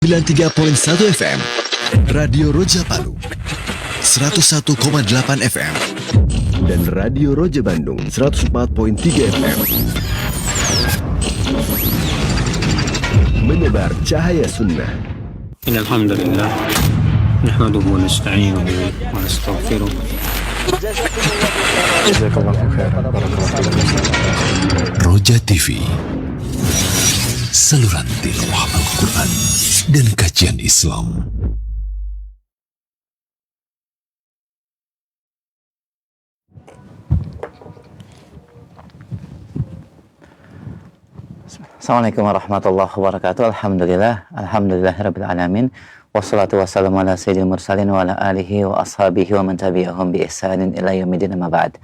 93.1 FM Radio Roja Palu 101,8 FM dan Radio Roja Bandung 104.3 FM menebar cahaya sunnah. Alhamdulillah nahmaduhu wa nasta'inuhu wa nastaghfiruh. Roja TV, saluran tilawah Al-Quran dan kajian Islam. Assalamualaikum warahmatullahi wabarakatuh. Alhamdulillahirabbil alamin. Wassalatu wassalamu ala sayyidil mursalin wa ala alihi wa ashabihi wa man tabi'ahum bi ihsanin ila yaumil amma ba'd.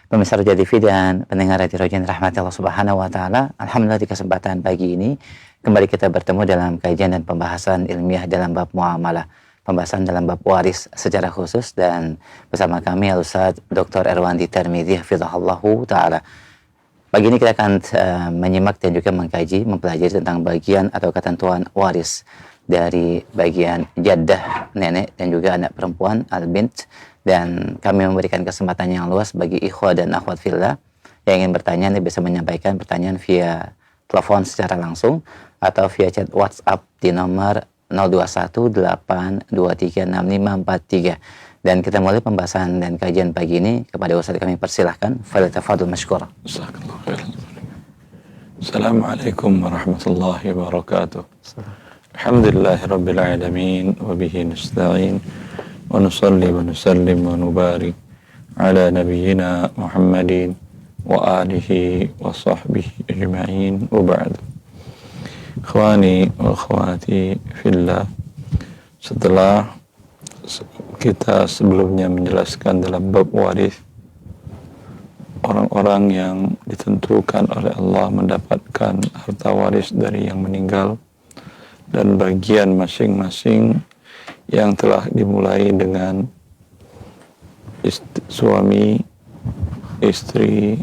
Pemirsa Roja TV dan pendengar Radio Roja yang dirahmati Allah Subhanahu wa taala. Alhamdulillah di kesempatan pagi ini kembali kita bertemu dalam kajian dan pembahasan ilmiah dalam bab muamalah, pembahasan dalam bab waris secara khusus, dan bersama kami Al-Ustaz Dr. Erwandi Tirmidzi hafizahullahu taala. Pagi ini kita akan menyimak dan juga mengkaji, mempelajari tentang bagian atau ketentuan waris dari bagian jaddah, nenek, dan juga anak perempuan, al-bint. Dan kami memberikan kesempatan yang luas bagi ikhwah dan akhwat fillah yang ingin bertanya, nih bisa menyampaikan pertanyaan via telepon secara langsung atau via chat WhatsApp di nomor 0218236543. Dan kita mulai pembahasan dan kajian pagi ini. Kepada Ustaz kami persilahkan. Falyatafadhal mashkur. Assalamualaikum warahmatullahi wabarakatuh. Alhamdulillahirabbil alamin wa bihi nasta'in wa nusalli wa nusallim wa nubarik ala nabiyyina Muhammadin wa alihi wa sahbihi ajma'in wa ba'd. Ikhwani wa akhwati fillah, setelah kita sebelumnya menjelaskan dalam bab waris, orang-orang yang ditentukan oleh Allah mendapatkan harta waris dari yang meninggal, dan bagian masing-masing yang telah dimulai dengan suami, istri,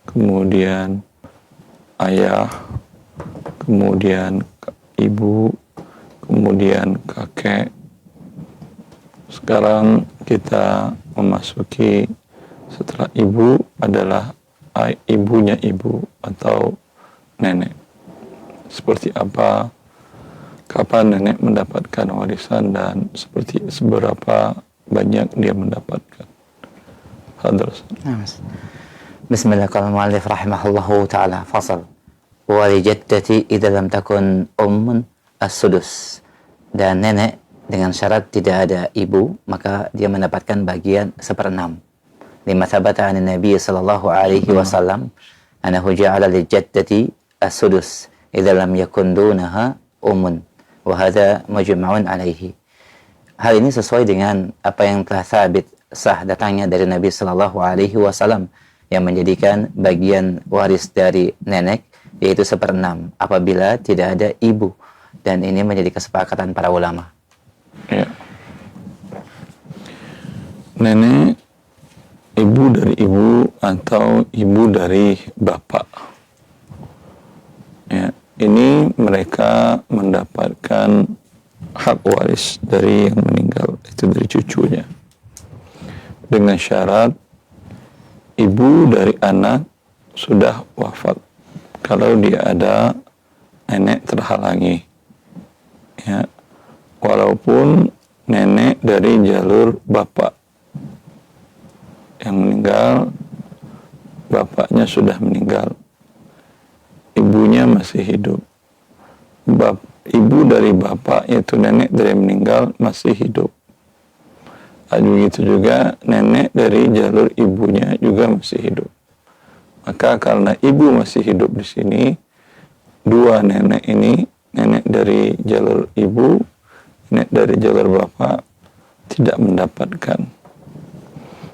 kemudian ayah, kemudian ibu, kemudian kakek. Sekarang kita memasuki setelah ibu adalah ibunya ibu atau nenek. Seperti apa, kapan nenek mendapatkan warisan, dan seberapa banyak dia mendapatkan. Hadras. Bismillahirrahmanirrahim. Rahimahullahu ta'ala. Fasal. Wali jaddati idza lam takun ummun as-sudus. Dan nenek dengan syarat tidak ada ibu, maka dia mendapatkan bagian 1/6. Lima thabata 'an Nabi sallallahu alaihi wasallam annahu ja'ala li jaddati as-sudus idza lam yakun dunaha ummun, wa hadha majma'un alaihi. Hal ini sesuai dengan apa yang telah sabit sah datangnya dari Nabi sallallahu alaihi wasallam yang menjadikan bagian waris dari nenek yaitu 1/6 apabila tidak ada ibu, dan ini menjadi kesepakatan para ulama. Ya. Nenek, ibu dari ibu atau ibu dari bapak. Ya, ini mereka mendapatkan hak waris dari yang meninggal, itu dari cucunya. Dengan syarat ibu dari anak sudah wafat. Kalau dia ada nenek terhalangi. Ya. Walaupun nenek dari jalur bapak yang meninggal, bapaknya sudah meninggal, ibunya masih hidup. Ibu dari bapak, yaitu nenek dari meninggal, masih hidup. Begitu juga nenek dari jalur ibunya juga masih hidup. Maka karena ibu masih hidup di sini, dua nenek ini, nenek dari jalur ibu, nenek dari jalur bapak, tidak mendapatkan.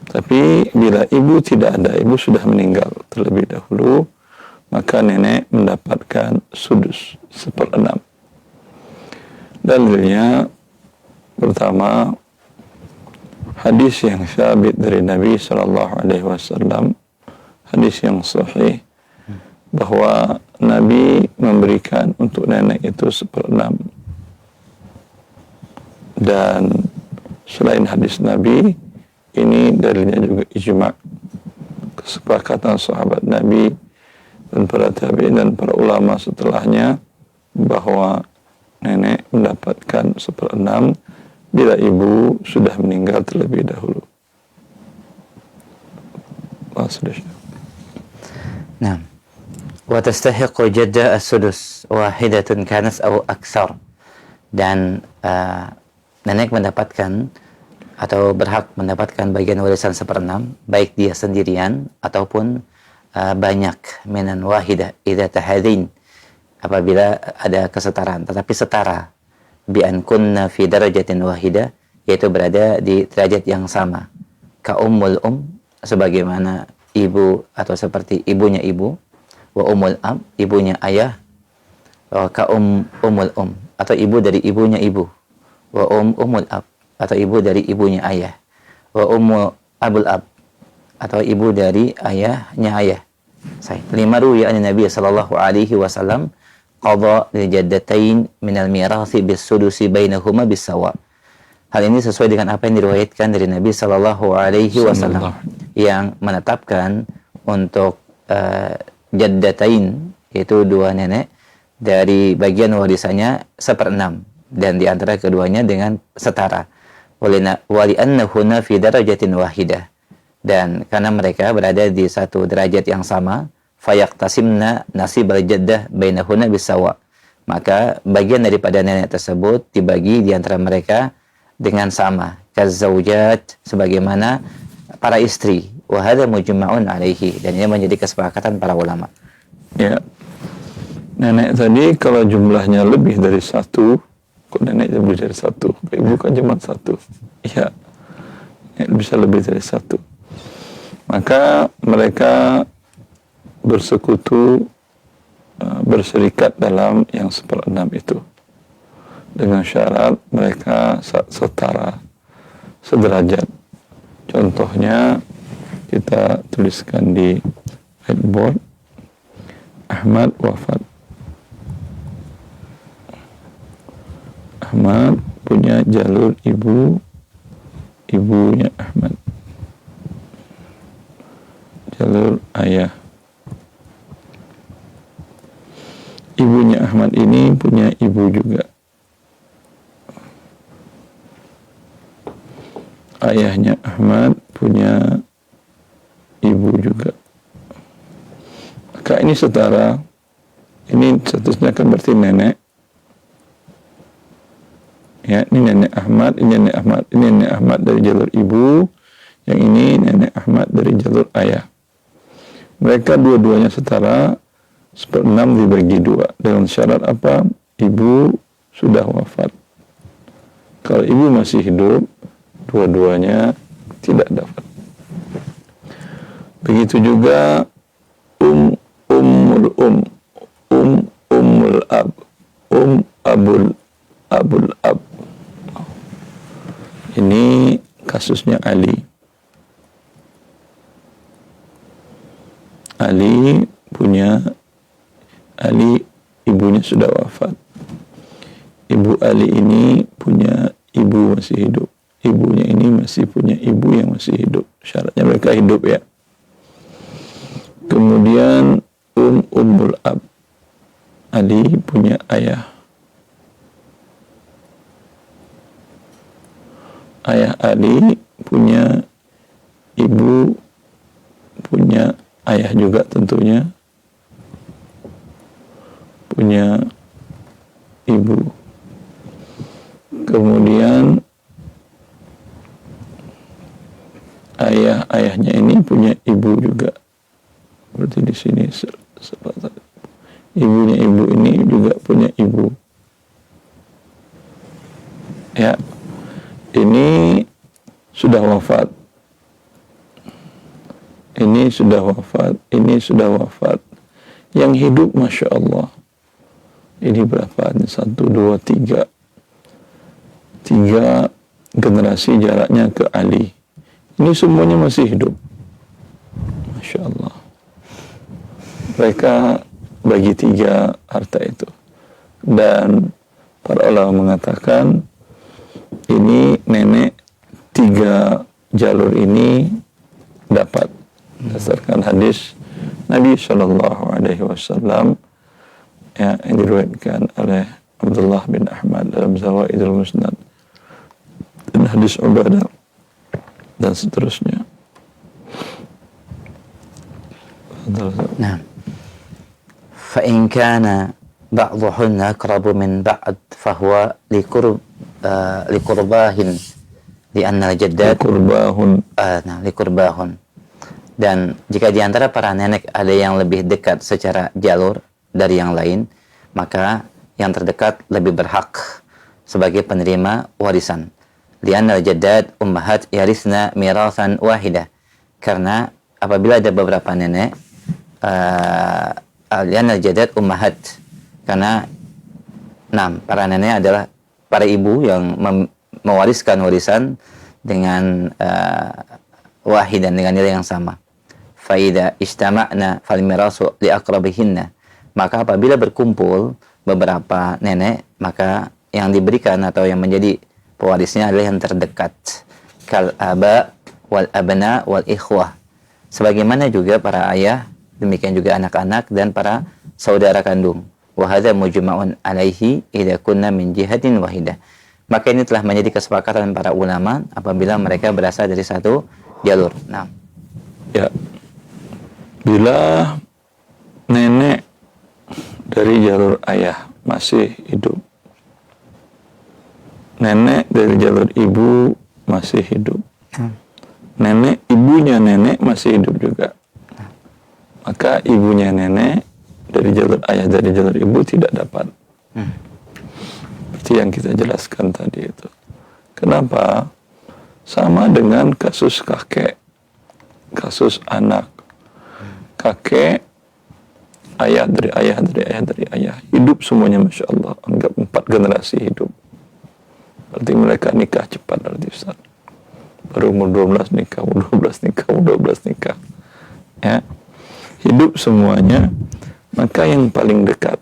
Tapi bila ibu tidak ada, ibu sudah meninggal terlebih dahulu, maka nenek mendapatkan sudus 1/6. Dalilnya pertama, hadis yang sabit dari Nabi SAW, hadis yang sahih, bahwa Nabi memberikan untuk nenek itu 1/6 Dan selain hadis Nabi, ini dalilnya juga ijma', kesepakatan sahabat Nabi dan para tabi'in dan para ulama setelahnya bahwa nenek mendapatkan 1/6 bila ibu sudah meninggal terlebih dahulu. Nah, wa tastahiqu jadda as-sudus wahidatun kanat aw aksar. Dan nenek mendapatkan atau berhak mendapatkan bagian warisan 1/6 baik dia sendirian ataupun banyak, minan wahidah idza tahadin, apabila ada kesetaraan, tetapi setara, bi an kunna fi darajatin wahidah, yaitu berada di derajat yang sama, ka ummul sebagaimana ibu atau seperti ibunya ibu, wa ummul ab, ibunya ayah, ka ummul atau ibu dari ibunya ibu, wa ummul ab, atau ibu dari ibunya ayah, wa abul ab, atau ibu dari ayahnya ayah. Lima ruwiya an Nabi sallallahu alaihi wasallam qada li jaddatain min al-mirathi bis-sudusi bainahuma bis-sawa. Hal ini sesuai dengan apa yang diriwayatkan dari Nabi sallallahu alaihi wasallam yang menetapkan untuk jaddatain, yaitu dua nenek, dari bagian warisannya 1/6 dan di antara keduanya dengan setara. Wali annahuna fi darajatin wahidah, dan karena mereka berada di satu derajat yang sama, fayaqtasimna nasibal jaddah bainahuna bisawa, maka bagian daripada nenek tersebut dibagi di antara mereka dengan sama, kazaujat, sebagaimana para istri, wa hadza mujma'un alaihi, dan ini menjadi kesepakatan para ulama. Ya, nenek tadi kalau jumlahnya lebih dari 1, kok nenek lebih dari 1? Ibu kan cuma 1. Ya, bisa lebih dari 1. Maka mereka bersekutu, berserikat dalam yang 1/6 itu, dengan syarat mereka setara, sederajat. Contohnya kita tuliskan di whiteboard. Ahmad wafat. Ahmad punya jalur ibu, ibunya Ahmad. Jalur ayah. Ibunya Ahmad ini punya ibu juga. Ayahnya Ahmad punya ibu juga. Maka ini setara. Ini statusnya kan berarti nenek. Ya, ini nenek Ahmad, ini nenek Ahmad, ini nenek Ahmad dari jalur ibu, yang ini nenek Ahmad dari jalur ayah. Mereka dua-duanya setara, 1/6 dibagi 2. Dengan syarat apa? Ibu sudah wafat. Kalau ibu masih hidup, dua-duanya tidak dapat. Begitu juga ummul ab, abul ab. Ini kasusnya Ali. Ali ibunya sudah wafat. Ibu Ali ini punya ibu masih hidup. Ibunya ini masih punya ibu yang masih hidup. Syaratnya mereka hidup, ya. Kemudian ummul ab. Ali punya ayah. Ayah Ali punya ibu, punya ayah juga tentunya, punya ibu. Kemudian ayahnya ini punya ibu juga. Berarti di sini ibunya ibu ini juga punya ibu. Ya, ini sudah wafat. Ini sudah wafat. Ini sudah wafat. Yang hidup, Masya Allah. Ini berapa? 1, 2, 3. 3 generasi jaraknya ke Ali. Ini semuanya masih hidup. Masya Allah. Mereka bagi 3 harta itu. Dan para ulama mengatakan ini nenek 3 jalur ini dapat berdasarkan hadis Nabi Shallallahu Alaihi Wasallam yang diriwayatkan oleh Abdullah bin Ahmad dalam Zawaidul Musnad dan hadis Ubadah dan seterusnya. Nah, فإن كان بعضهن أقرب من بعض فهو لقرباهن لأن الجدات لقرباهن. Dan jika di antara para nenek ada yang lebih dekat secara jalur dari yang lain, maka yang terdekat lebih berhak sebagai penerima warisan. Li'anna al-jaddad ummahat yarisna mirasan wahidah. Karena apabila ada beberapa nenek, li'anna al-jaddad ummahat, karena para nenek adalah para ibu yang mewariskan warisan dengan wahidan, dengan nilai yang sama. Faida istama'na fal mirasu li aqrabihinna. Maka apabila berkumpul beberapa nenek, maka yang diberikan atau yang menjadi pewarisnya adalah yang terdekat. Kal aba wal abna wal ikhwah. Sebagaimana juga para ayah, demikian juga anak-anak dan para saudara kandung. Wa hadza mujma'un alaihi idza kunna min jihatin wahidah. Maka ini telah menjadi kesepakatan para ulama apabila mereka berasal dari satu jalur. Nah, ya, bila nenek dari jalur ayah masih hidup, nenek dari jalur ibu masih hidup, nenek ibunya nenek masih hidup juga, maka ibunya nenek dari jalur ayah dari jalur ibu tidak dapat. Seperti yang kita jelaskan tadi itu. Kenapa? Sama dengan kasus kakek, kasus anak. Kakek, ayah dari ayah dari ayah dari ayah, hidup semuanya, Masya Allah, anggap 4 generasi hidup. Berarti mereka nikah cepat, berarti Ustaz. Baru umur 12 nikah, umur 12 nikah, umur 12 nikah. Ya. Hidup semuanya, maka yang paling dekat,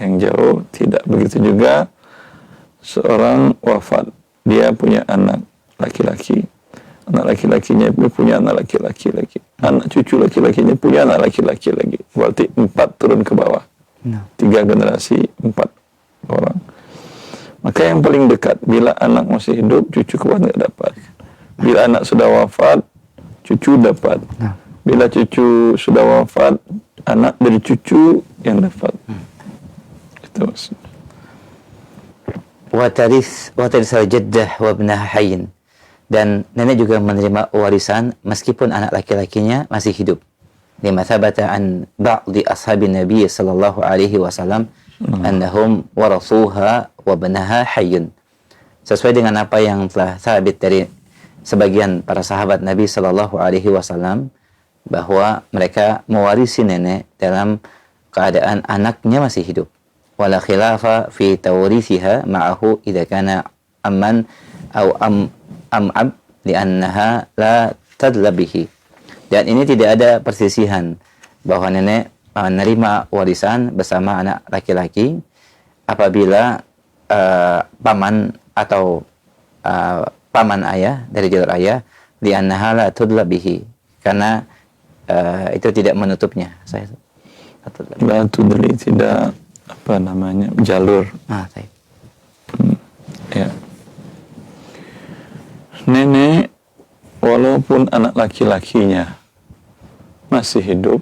yang jauh tidak. Begitu juga seorang wafat, dia punya anak laki-laki, anak laki-lakinya punya anak laki-laki lagi, anak cucu laki-lakinya punya anak laki-laki lagi. Berarti 4 turun ke bawah, 3 generasi, 4 orang. Maka yang paling dekat, bila anak masih hidup, cucu ke bawah tidak dapat. Bila anak sudah wafat, cucu dapat. Bila cucu sudah wafat, anak dari cucu yang dapat. Itu maksudnya. Wataris al-jaddah wa ibnaha hayyin. Dan nenek juga menerima warisan meskipun anak laki-lakinya masih hidup. Lima thabata an ba'di ashabin Nabi sallallahu alaihi wasallam annahum warasuha wa ibnaha hayyun. Sesuai dengan apa yang telah sabit dari sebagian para sahabat Nabi sallallahu alaihi wasallam bahwa mereka mewarisi nenek dalam keadaan anaknya masih hidup. Wala khilafa fi tawrithiha ma'ahu idza kana amman aw am'ab li'annaha la tadlabihi. Dan ini tidak ada persisihan bahwa nenek menerima warisan bersama anak laki-laki apabila paman atau paman ayah dari jalur ayah li'annaha la tadlabihi, karena itu tidak menutupnya. La tudli, tidak apa namanya, jalur. Ya. Nenek walaupun anak laki-lakinya masih hidup,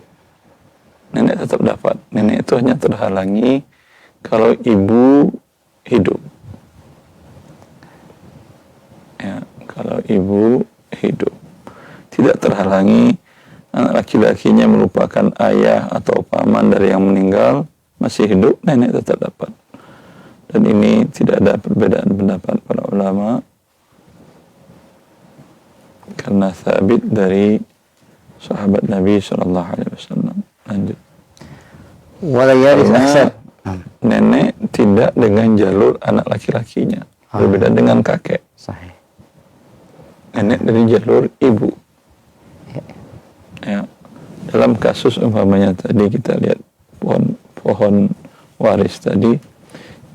nenek tetap dapat. Nenek itu hanya terhalangi kalau ibu hidup. Ya, kalau ibu hidup. Tidak terhalangi anak laki-lakinya merupakan ayah atau paman dari yang meninggal, masih hidup, nenek tetap dapat. Dan ini tidak ada perbedaan pendapat para ulama, karena sabit dari sahabat Nabi Sallallahu Alaihi Wasallam. Lanjut. Karena nenek tidak dengan jalur anak laki-lakinya, berbeda dengan kakek. Sahih. Nenek dari jalur ibu. Ya. Dalam kasus umpamanya tadi kita lihat pohon waris tadi,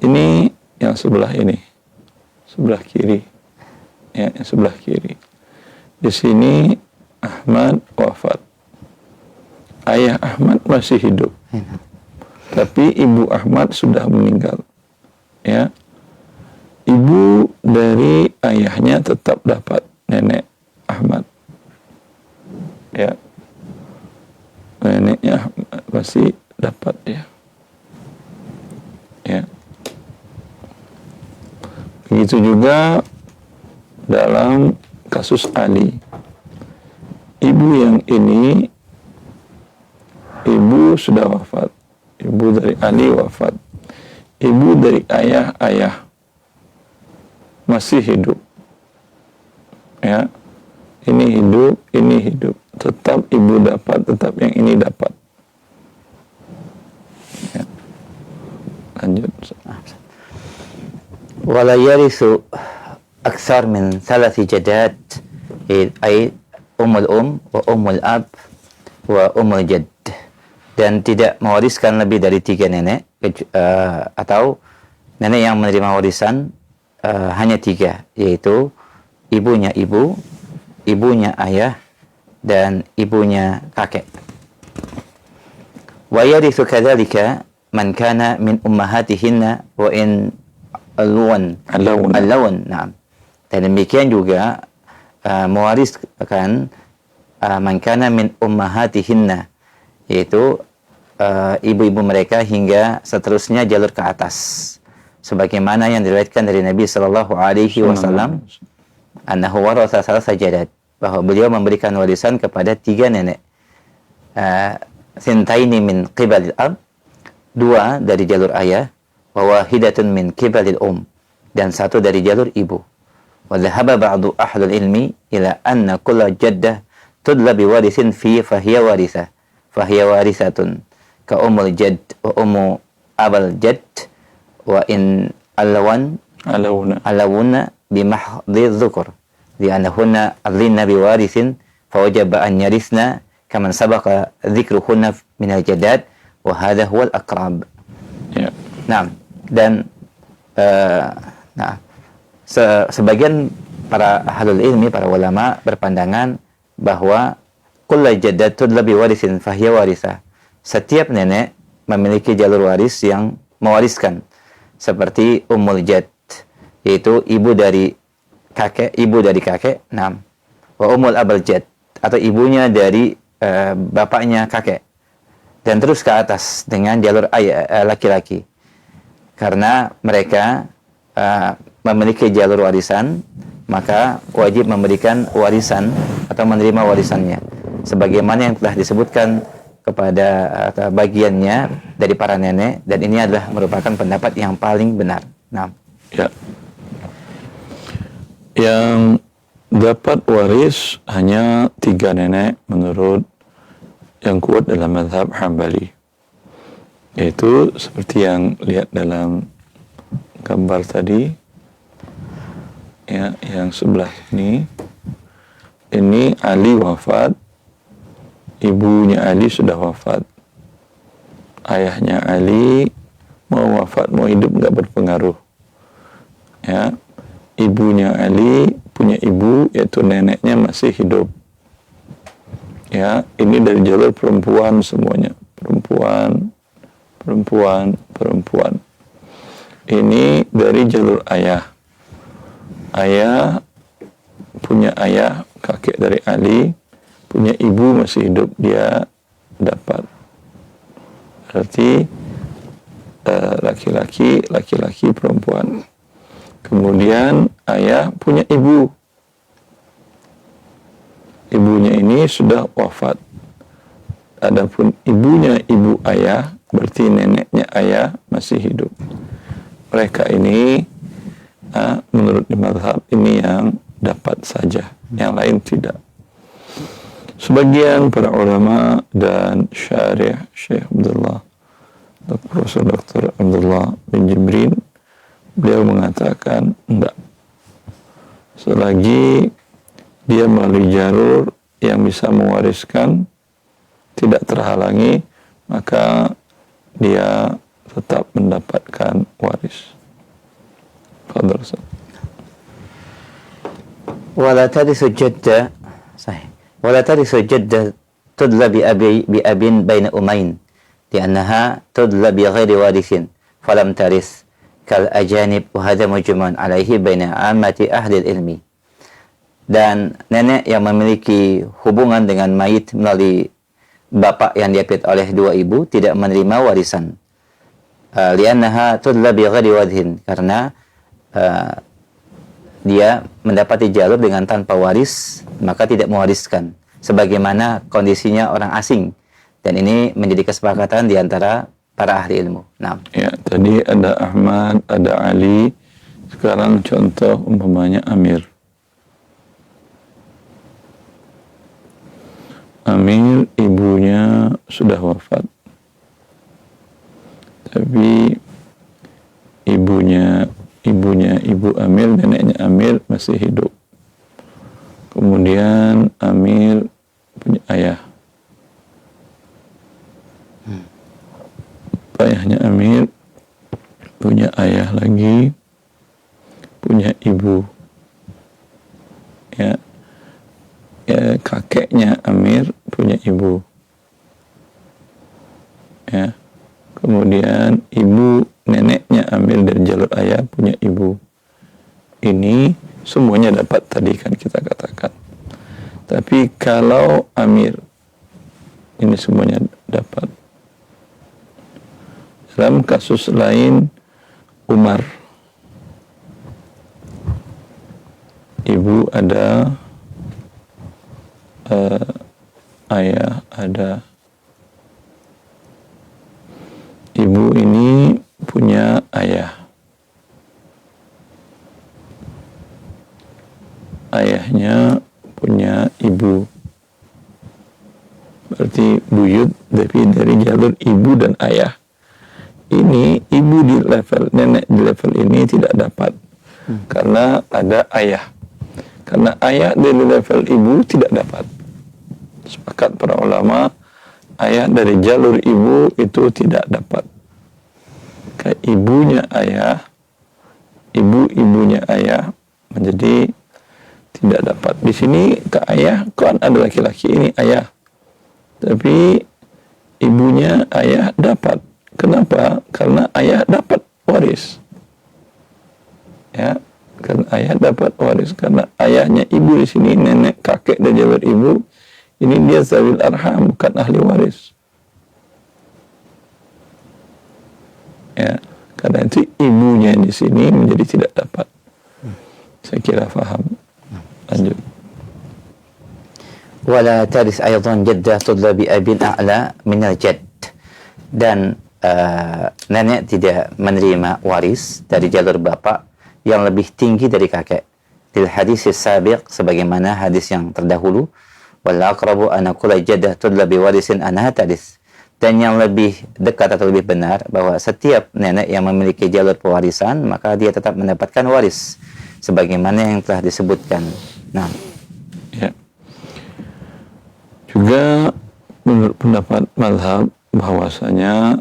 ini yang sebelah ini sebelah kiri. Ya, yang sebelah kiri. Di sini Ahmad wafat. Ayah Ahmad masih hidup. Tapi ibu Ahmad sudah meninggal. Ya. Ibu dari ayahnya tetap dapat, nenek Ahmad. Ya. Neneknya Ahmad masih dapat ya. Ya. Begitu juga dalam kasus Ali. Ibu yang ini, ibu sudah wafat. Ibu dari Ali wafat. Ibu dari ayah masih hidup. Ya. Ini hidup. Tetap ibu dapat, tetap yang ini dapat. Ya. Lanjut. Wala yarithu akthar min thalathi jadad, ay ummul wa ummul ab wa ummul jadd. Dan tidak mewariskan lebih dari 3 nenek, atau nenek yang menerima warisan hanya 3, yaitu ibunya ibu, ibunya ayah, dan ibunya kakek. Wa yarithu kadzalika man kana min ummahatihinna wa in alwan. Na'am. Dan demikian juga mewariskan man kana min ummahatihinna, yaitu ibu-ibu mereka hingga seterusnya jalur ke atas, sebagaimana yang diriwayatkan dari Nabi sallallahu alaihi wasallam annahu waratha thalatha jadad, bahwa beliau memberikan warisan kepada 3 nenek. Sintaini min qibalil ab, 2 dari jalur ayah, wa wahidatun min qibalil dan 1 dari jalur ibu. Wa dhahaba ba'du ahlul ilmi ila anna kulla jaddah tudla biwarithin fi fahiya warithatun ka ummul jadd wa ummu abal jadd wa in alawuna bimahdhi dhukur li'annahunna adlinna biwarithin fawajaba an yarisna kaman sabaqa dhikruhunna minal jaddad wa hadha huwal aqrab. Ya. Nah, dan sebagian para ahlul ilmi, para ulama berpandangan bahwa kullu jaddatun labi warisin fahiya warisah. Setiap nenek memiliki jalur waris yang mewariskan, seperti ummul jadd, yaitu ibu dari kakek, nah, wa ummul abal jadd, atau ibunya dari bapaknya kakek, dan terus ke atas dengan jalur ayah laki-laki, karena mereka memiliki jalur warisan, maka wajib memberikan warisan atau menerima warisannya sebagaimana yang telah disebutkan kepada bagiannya dari para nenek, dan ini adalah merupakan pendapat yang paling benar. Nah, ya. Yang dapat waris hanya 3 nenek menurut yang kuat dalam mazhab Hambali, yaitu seperti yang lihat dalam gambar tadi, ya, yang sebelah ini Ali wafat, ibunya Ali sudah wafat, ayahnya Ali mau wafat mau hidup nggak berpengaruh, ya. Ibunya Ali punya ibu, yaitu neneknya masih hidup, ya. Ini dari jalur perempuan semuanya, perempuan. Ini dari jalur ayah. Ayah punya ayah, kakek dari Ali, punya ibu masih hidup, dia dapat. Berarti laki-laki, perempuan. Kemudian ayah punya ibu. Ibunya ini sudah wafat. Adapun ibunya ibu ayah, berarti neneknya ayah masih hidup. Mereka ini menurut mazhab ini yang dapat saja, yang lain tidak. Sebagian para ulama dan syarih Syekh Abdullah, Profesor Dr. Abdullah bin Jibrin, beliau mengatakan enggak. Selagi dia melalui jalur yang bisa mewariskan, tidak terhalangi, maka dia tetap mendapatkan waris. Fadhal. wala tarisu jadda sahih wala tarisu jadda tudla bi abin baina umain li'annaha tudla bi ghairi warithin falam taris kal ajanib wa hadha mujman alaihi baina ammati ahli ilmi. Dan nenek yang memiliki hubungan dengan mayit melalui bapak yang diapit oleh dua ibu tidak menerima warisan. Li'annaha tudla bi ghairi warithin, karena dia mendapati jalur dengan tanpa waris, maka tidak mewariskan sebagaimana kondisinya orang asing. Dan ini menjadi kesepakatan di antara para ahli ilmu. Nah, Ya, tadi ada Ahmad, ada Ali. Sekarang contoh umpamanya Amir. Amir ibunya sudah wafat, tapi ibunya ibu Amir, neneknya Amir masih hidup. Kemudian Amir punya ayah. Ayahnya Amir punya ayah lagi, punya ibu. Ya, kakeknya Amir punya ibu. Ya. Kemudian ibu neneknya Amir dari jalur ayah punya ibu. Ini semuanya dapat tadi kan kita katakan. Tapi kalau Amir ini semuanya dapat. Dalam kasus lain Umar, ibu ada, ayah ada. Ibu ini punya ayah. Ayahnya punya ibu. Berarti buyut tapi dari jalur ibu dan ayah. Ini ibu di level nenek di level ini tidak dapat. Karena ada ayah. Karena ayah dari level ibu tidak dapat. Sepakat para ulama, ayah dari jalur ibu itu tidak dapat. Kayak ibunya ayah, ibunya ayah menjadi tidak dapat. Di sini ke ayah kan ada laki-laki, ini ayah. Tapi ibunya ayah dapat. Kenapa? Karena ayah dapat waris. Ya, karena ayah dapat waris. Karena ayahnya ibu di sini, nenek, kakek dan jalur ibu, ini dia zawil arham, bukan ahli waris. Ya, karena itu ibunya di sini menjadi tidak dapat. Saya kira faham. Lanjut. wala taris aydan jaddah tudla bi abin a'la min al-jadd. Dan nenek tidak menerima waris dari jalur bapak yang lebih tinggi dari kakek. Til hadis sabiq, sebagaimana hadis yang terdahulu, wal aqrabu an aqula jaddah tudla bi warisin anha taris. Dan yang lebih dekat atau lebih benar bahwa setiap nenek yang memiliki jalur pewarisan maka dia tetap mendapatkan waris sebagaimana yang telah disebutkan. Nah, Ya. Juga menurut pendapat mazhab bahwasanya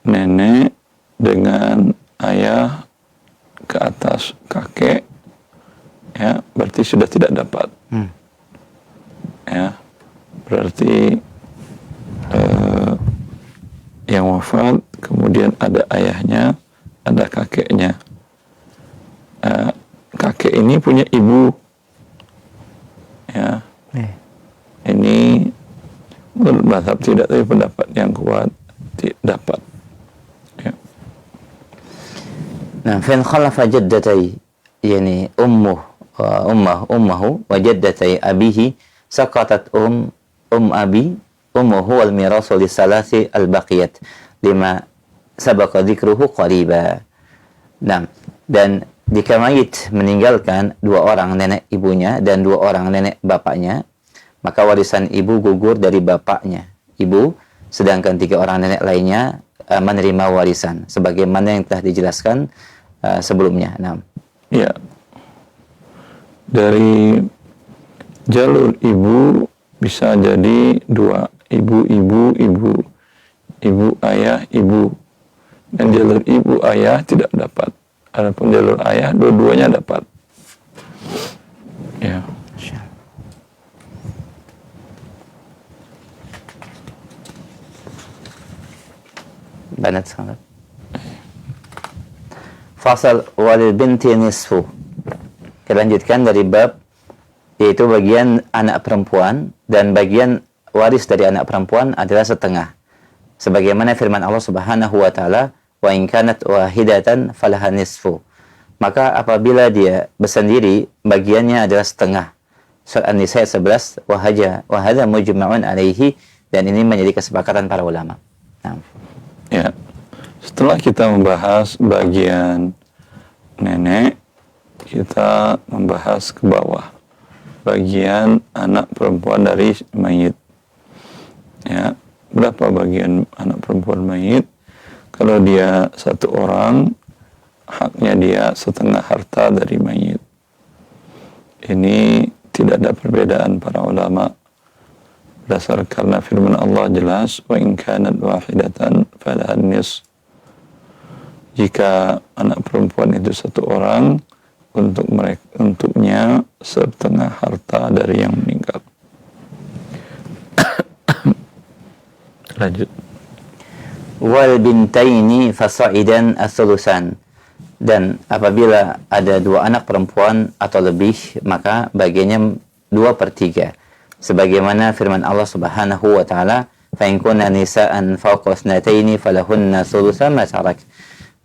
nenek dengan ayah ke atas kakek, ya berarti sudah tidak dapat. Ya, berarti yang wafat kemudian ada ayahnya, ada kakeknya. Kakek ini punya ibu. Ya, ini menurut mazhab tidak, tapi pendapat yang kuat tidak dapat. Ya. nah, fa in khalafa jaddatai yani ummuhu wa jaddatai abihi saqatat abi ummuhu wal mirasu li salasi al baqiyat lima sabaqa dzikruhu qariba. Nah, dan jika mayit meninggalkan dua orang nenek ibunya dan dua orang nenek bapaknya, maka warisan ibu gugur dari bapaknya ibu, sedangkan tiga orang nenek lainnya menerima warisan sebagaimana yang telah dijelaskan sebelumnya. Nah, Ya, dari jalur ibu bisa jadi dua, ibu ayah ibu, dan jalur ibu ayah tidak dapat. Adapun jalur ayah dua-duanya dapat. Ya. banat sangat. Fasal walil binti nisfu. Kita lanjutkan dari bab, yaitu bagian anak perempuan, dan bagian waris dari anak perempuan adalah setengah. Sebagaimana firman Allah Subhanahu wa taala, wa in kanat wahidatan falaha nisfu. Maka apabila dia bersendiri, bagiannya adalah setengah. Surat An-Nisa ayat 11, wa hadza mujma'un alaihi, dan ini menjadi kesepakatan para ulama. Nah. Ya. Setelah kita membahas bagian nenek, kita membahas ke bawah bagian anak perempuan dari mayit. Ya, berapa bagian anak perempuan mayit? Kalau dia satu orang, haknya dia setengah harta dari mayit. Ini tidak ada perbedaan para ulama. Dasar karena firman Allah jelas, wa in kanat wahidatan falaha nisf. Jika anak perempuan itu satu orang, untuknya setengah harta dari yang meninggal. Lanjut. Wal bintaini fasa'idan as-sulusan. Dan apabila ada dua anak perempuan atau lebih, maka bagiannya 2/3. Sebagaimana firman Allah Subhanahu wa taala, fa in kunna nisaan fawqa ithnataini falahunna sulusa ma tarak.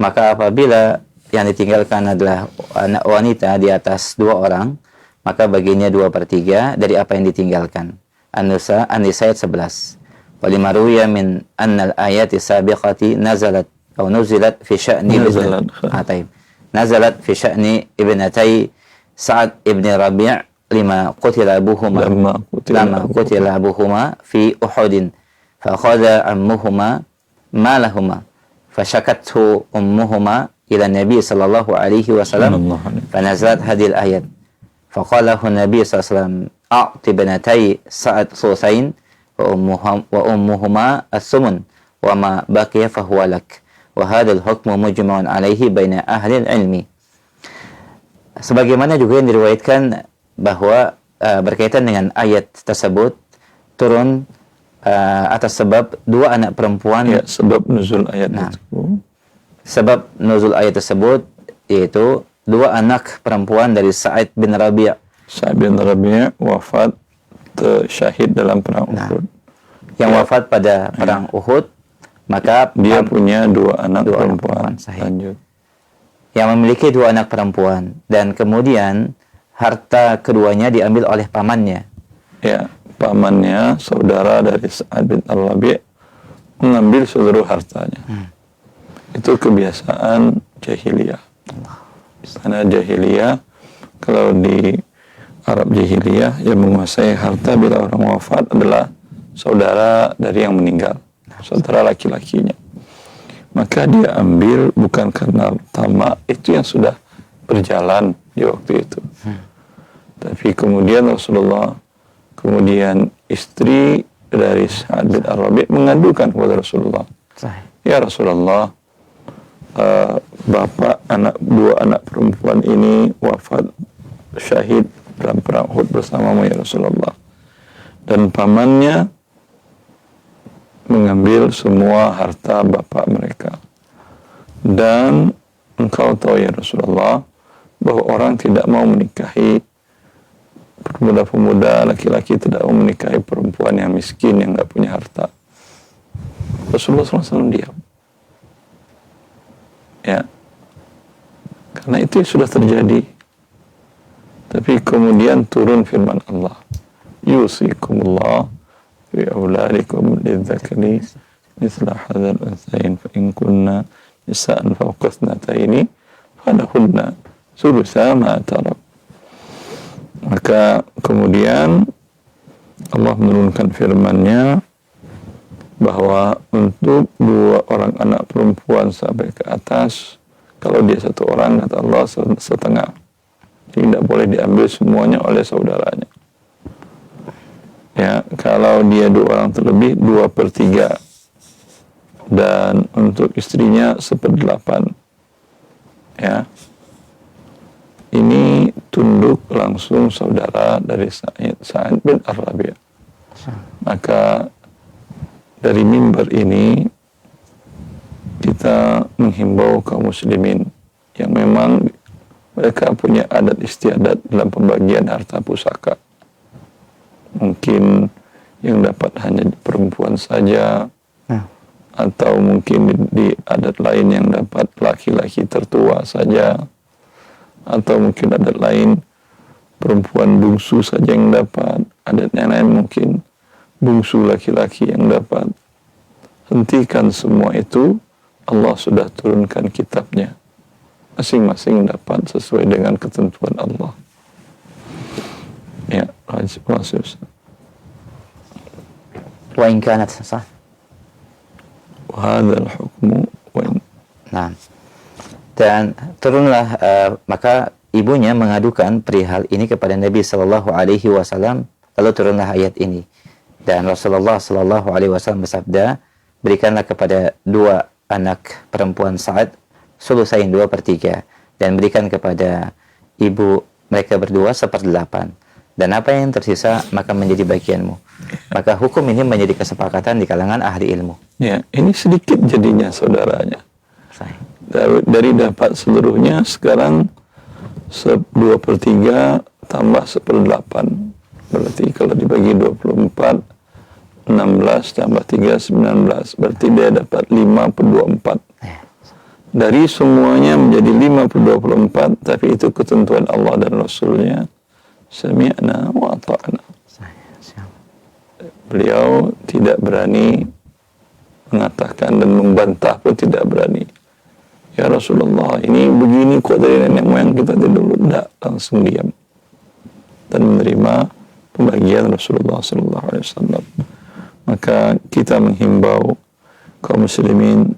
Maka apabila yang ditinggalkan adalah anak wanita di atas 2 orang, maka bagiannya 2/3 dari apa yang ditinggalkan. An-Nisa ayat 11. Walima ruwiya min annal ayati sabiqati nazalat atau nuzilat fi sya'ni nazalat fi sya'ni ibnatai Sa'ad ibn Rabi' lama qutila abuhuma fi Uhudin fa akhadha ammuhuma malahuma fashakathu ummuhuma ila Nabi sallallahu alaihi wasallam fanazalat hadhihi al-ayat faqalahu Nabi sallallahu alaihi wasallam a'ti banatai Sa'ad Susain wa ummuhuma as-sumun wa ma baqiya fahuwa lak wa hadha al-hukmu mujma'un alaihi baina ahli al-ilmi. Sebagaimana juga yang diriwayatkan bahwa berkaitan dengan ayat tersebut turun atas sebab 2 anak perempuan. Ya, sebab nuzul ayat tersebut. Sebab nuzul ayat tersebut yaitu 2 anak perempuan dari Sa'id bin Rabi'. Sa'id bin Rabi' wafat syahid dalam perang Uhud. Yang wafat pada perang Uhud, maka dia punya 2 anak perempuan. Lanjut. Yang memiliki 2 anak perempuan, dan kemudian harta keduanya diambil oleh pamannya. Ya, pamannya saudara dari Sa'ad bin Rabi' mengambil seluruh hartanya. Itu kebiasaan jahiliyah. Karena jahiliyah, kalau di Arab jahiliyah, yang menguasai harta bila orang wafat adalah saudara dari yang meninggal, saudara laki-lakinya. Maka dia ambil bukan karena tamak, itu yang sudah berjalan di waktu itu. Tapi kemudian Rasulullah, kemudian istri dari Sa'ad bin Rabi' mengadukan kepada Rasulullah. Ya Rasulullah, bapak 2 anak perempuan ini wafat syahid dalam perang Uhud bersamamu ya Rasulullah. Dan pamannya mengambil semua harta bapak mereka. Dan engkau tahu ya Rasulullah bahwa orang tidak mau menikahi pemuda-pemuda, laki-laki tidak mau menikahi perempuan yang miskin, yang tidak punya harta. Rasulullah SAW diam. Ya, karena itu sudah terjadi. Tapi kemudian turun firman Allah, yusikumullah fi auladikum lidzakari mithla hadzal unthayain fa in kunna nisaan fawqa ithnataini falahunna thulutsa ma tarak. Maka kemudian Allah menurunkan firman-Nya bahwa untuk 2 orang anak perempuan sampai ke atas, kalau dia 1 orang, kata Allah, setengah. Jadi tidak boleh diambil semuanya oleh saudaranya. Ya, kalau dia 2 orang terlebih, 2/3. Dan untuk istrinya 1/8. Ya. Ini tunduk langsung saudara dari Sa'id bin Rabi'. Maka dari mimbar ini kita menghimbau kaum muslimin yang memang mereka punya adat istiadat dalam pembagian harta pusaka. Mungkin yang dapat hanya perempuan saja, atau mungkin di adat lain yang dapat laki-laki tertua saja, atau mungkin adat lain perempuan bungsu saja yang dapat, adat yang lain mungkin bungsu laki-laki yang dapat. Hentikan semua itu, Allah sudah turunkan kitabnya. Masing-masing dapat sesuai dengan ketentuan Allah. Ya, masih Ustaz. Wa in kanat sah. Wa hadzal hukmu wa in. Nah, dan turunlah maka ibunya mengadukan perihal ini kepada Nabi Sallallahu Alaihi Wasallam. Lalu turunlah ayat ini dan Rasulullah Sallallahu Alaihi Wasallam bersabda, berikanlah kepada dua anak perempuan Sa'ad sulusain 2/3 dan berikan kepada ibu mereka berdua 1/8 dan apa yang tersisa maka menjadi bagianmu. Maka hukum ini menjadi kesepakatan di kalangan ahli ilmu. Ya, ini sedikit jadinya saudaranya. Dari dapat seluruhnya sekarang 2/3 tambah 1/8. Berarti kalau dibagi 24, 16 tambah 3, 19. Berarti dia dapat 5/24. Dari semuanya menjadi 5/24, tapi itu ketentuan Allah dan Rasulnya. Sami'na wa ata'na. Beliau tidak berani mengatakan dan membantah pun tidak berani. Ya Rasulullah, ini begini kok dari nenek moyang kita dulu. Tidak, langsung diam dan menerima pembagian Rasulullah SAW. Maka kita menghimbau kaum muslimin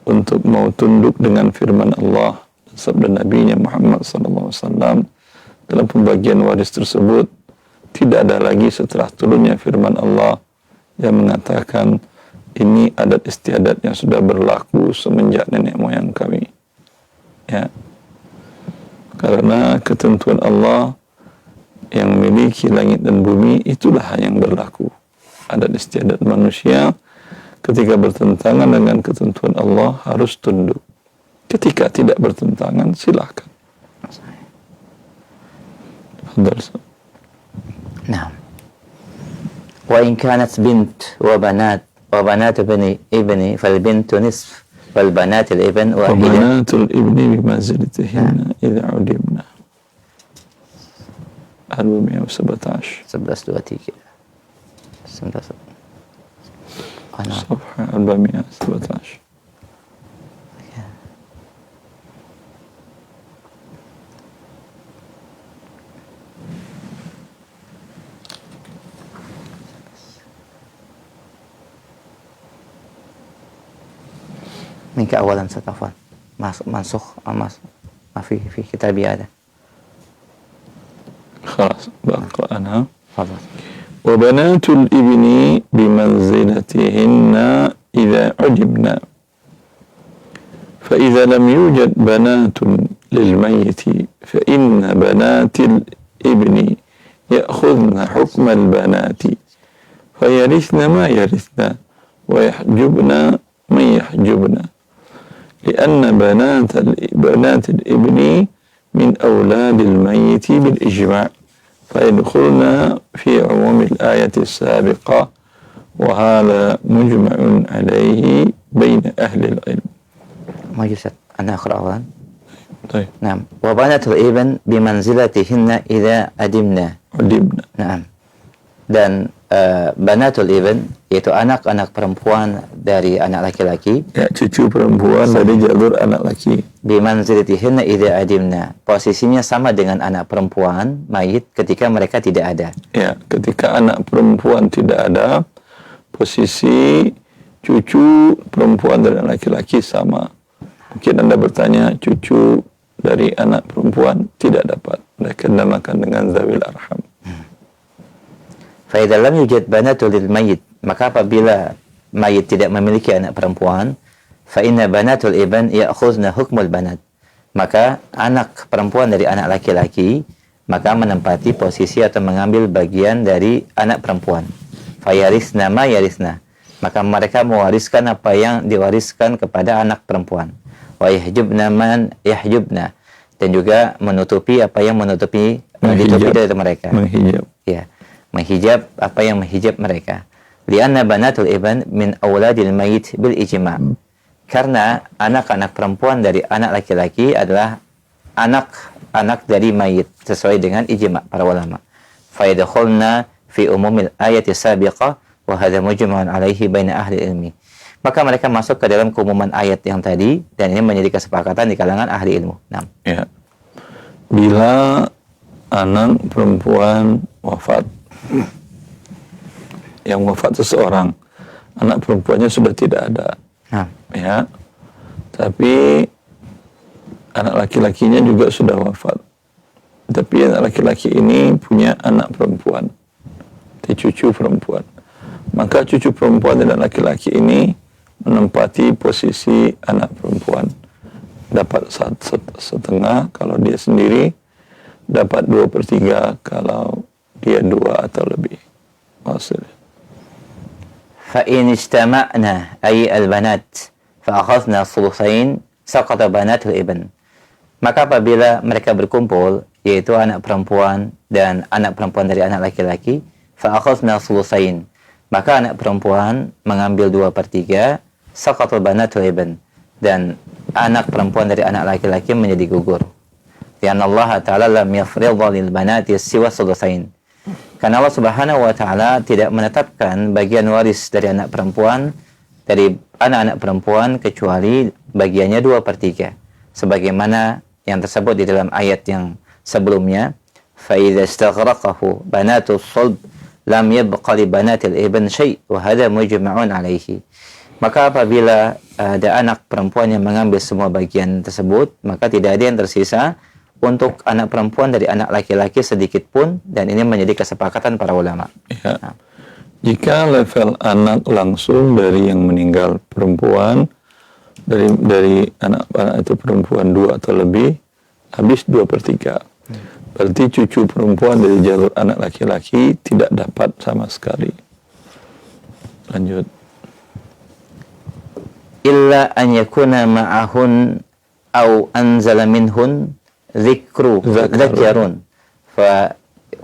untuk mau tunduk dengan firman Allah dan sabda Nabi-Nya Muhammad SAW dalam pembagian waris tersebut. Tidak ada lagi setelah turunnya firman Allah yang mengatakan ini adat istiadat yang sudah berlaku semenjak nenek moyang kami. Ya, karena ketentuan Allah yang memiliki langit dan bumi itulah yang berlaku. Adat istiadat manusia ketika bertentangan dengan ketentuan Allah harus tunduk. Ketika tidak bertentangan silakan. Nah, wa in kanat bint wa banat ibni fal bintu nisf wal banat al ibn wa wahidah. banatul ibni bimanzilatihinna idza udibna. 417 1123 19 صفحة 417. Ini keawalan setafan masuk ما في كتابي هذا. خلاص بقرأنا. تفضل. وبنات الابن بمنزلتهن إذا عجبنا فإذا لم يوجد بنات للميت فإن بنات الابن يأخذن حكم البنات فيرثن ما يرثن ويحجبن من يحجبن لأن بنات الابن من أولاد الميت بالإجماع فيدخلنا في عموم الآية السابقة وهذا مجمع عليه بين أهل العلم. ما يوجد. أنا أقرأ أولا. طيب. نعم. وبنات الابن بمنزلتهن إذا أدمنا. نعم. Dan banatul ibn yaitu anak-anak perempuan dari anak laki-laki, ya, cucu perempuan dari jalur anak laki, bimanzilatihinna idza adimna, posisinya sama dengan anak perempuan mayit ketika mereka tidak ada. Ya, ketika anak perempuan tidak ada, posisi cucu perempuan dari anak laki-laki sama. Mungkin Anda bertanya, cucu dari anak perempuan tidak dapat, mereka dinamakan dengan zawil arham. Fa idza lam yujad banatul lil mayyit, maka apabila mayit tidak memiliki anak perempuan, fa inna banatul ibn ya'khuzna hukmul banat, maka anak perempuan dari anak laki-laki maka menempati posisi atau mengambil bagian dari anak perempuan. Fa yarisna ma yarisna, maka mereka mewariskan apa yang diwariskan kepada anak perempuan. Wa yahjubna man yahjubna, dan juga menutupi apa yang menutupi ditutupi dari mereka. Menghijab. Ya, menghijab apa yang menghijab mereka. Lianna banatul ibn min auladil mayit bil ijma'. Karena anak-anak perempuan dari anak laki-laki adalah anak-anak dari mayit sesuai dengan ijma' para ulama. Fa yadkhulna fi umumil ayati sabiqah wa hadha mujma'un alaihi baina ahli ilmi. Maka mereka masuk ke dalam keumuman ayat yang tadi, dan ini menjadi kesepakatan di kalangan ahli ilmu. Nah. Ya. Bila anak perempuan wafat, yang wafat seseorang, anak perempuannya sudah tidak ada. Nah. Ya. Tapi anak laki-lakinya juga sudah wafat. Tapi anak laki-laki ini punya anak perempuan, cucu perempuan. Maka cucu perempuan dan anak laki-laki ini menempati posisi anak perempuan. Dapat setengah kalau dia sendiri, dapat 2/3 kalau dia 2 atau lebih. Maksudnya. فإن اجتمعنا أي البنات فأخذنا الثلثين سقط بنات الابن. Maka apabila mereka berkumpul, yaitu anak perempuan dan anak perempuan dari anak laki-laki, فأخذنا الثلثين, maka anak perempuan mengambil 2/3, saqatul banatul ibn, dan anak perempuan dari anak laki-laki menjadi gugur. Karena Allah Ta'ala lam yafridha lil banati siwa thulutsain. Karena Allah Subhanahu wa Ta'ala tidak menetapkan bagian waris dari anak perempuan, dari anak-anak perempuan, kecuali bagiannya 2/3, sebagaimana yang tersebut di dalam ayat yang sebelumnya. Fa idza istaghraqahu banatus sulb lam yabqa li banatil ibn syai' wa hadha mujma'un alaihi. Maka apabila ada anak perempuan yang mengambil semua bagian tersebut, maka tidak ada yang tersisa untuk anak perempuan dari anak laki-laki sedikit pun, dan ini menjadi kesepakatan para ulama. Ya. Nah. Jika level anak langsung dari yang meninggal perempuan, dari anak itu perempuan 2 atau lebih, habis 2/3. Berarti cucu perempuan dari jalur anak laki-laki tidak dapat sama sekali. Lanjut. Illa an yakuna ma'ahun au anzala minhun zakarun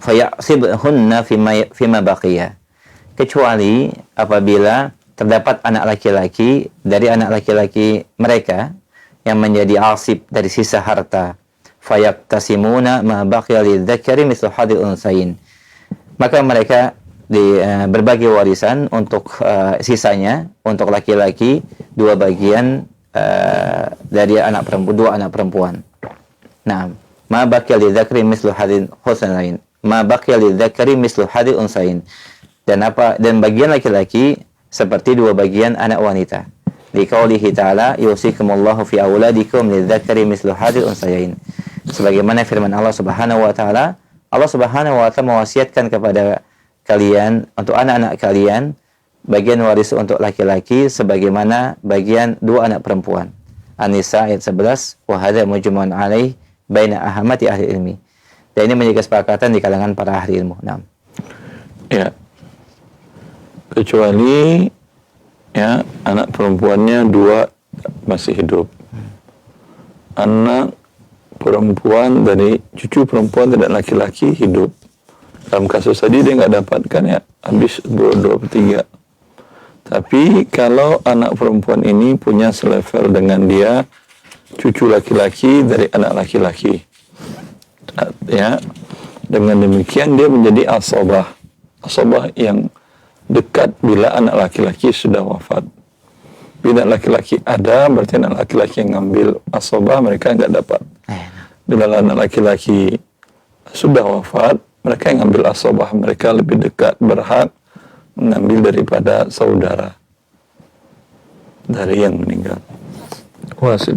fayasibhunna fima baqiya. Kecuali apabila terdapat anak laki-laki dari anak laki-laki mereka yang menjadi asib dari sisa harta, fayaqtasimuna ma baqiya lidzakari mithlu hadil unsayin, maka mereka berbagi warisan untuk sisanya untuk laki-laki 2 bagian dari anak perempuan, 2 anak perempuan. Nah, ma baqiya lidzakari mithlu hadil unsayin, ma baqiya lidzakari mithlu hadil unsayin, dan bagian laki-laki seperti 2 bagian anak wanita. Di qaulihi ta'ala yusikumullahu fi auladikum lidzakari mithlu hadil unsayin. Sebagaimana firman Allah Subhanahu wa Ta'ala, Allah Subhanahu wa Ta'ala mewasiatkan kepada kalian, untuk anak-anak kalian, bagian waris untuk laki-laki sebagaimana bagian 2 anak perempuan. An-Nisa ayat 11, wa hadza mujma'un alaih baina ahammati ahli ilmi. Dan ini menjadi kesepakatan di kalangan para ahli ilmu. Nah. Ya. Kecuali ya anak perempuannya 2 masih hidup. Anak perempuan dari cucu perempuan dan laki-laki hidup. Dalam kasus tadi dia nggak dapatkan ya, habis 2/3. Tapi kalau anak perempuan ini punya selevel dengan dia, cucu laki-laki dari anak laki-laki, ya, dengan demikian dia menjadi asabah yang dekat bila anak laki-laki sudah wafat. Bila laki-laki ada, berarti anak laki-laki yang ngambil asabah, mereka nggak dapat. Bila anak laki-laki sudah wafat, mereka yang ngambil asabah, mereka lebih dekat, berhak mengambil daripada saudara dari yang meninggal. Wasil.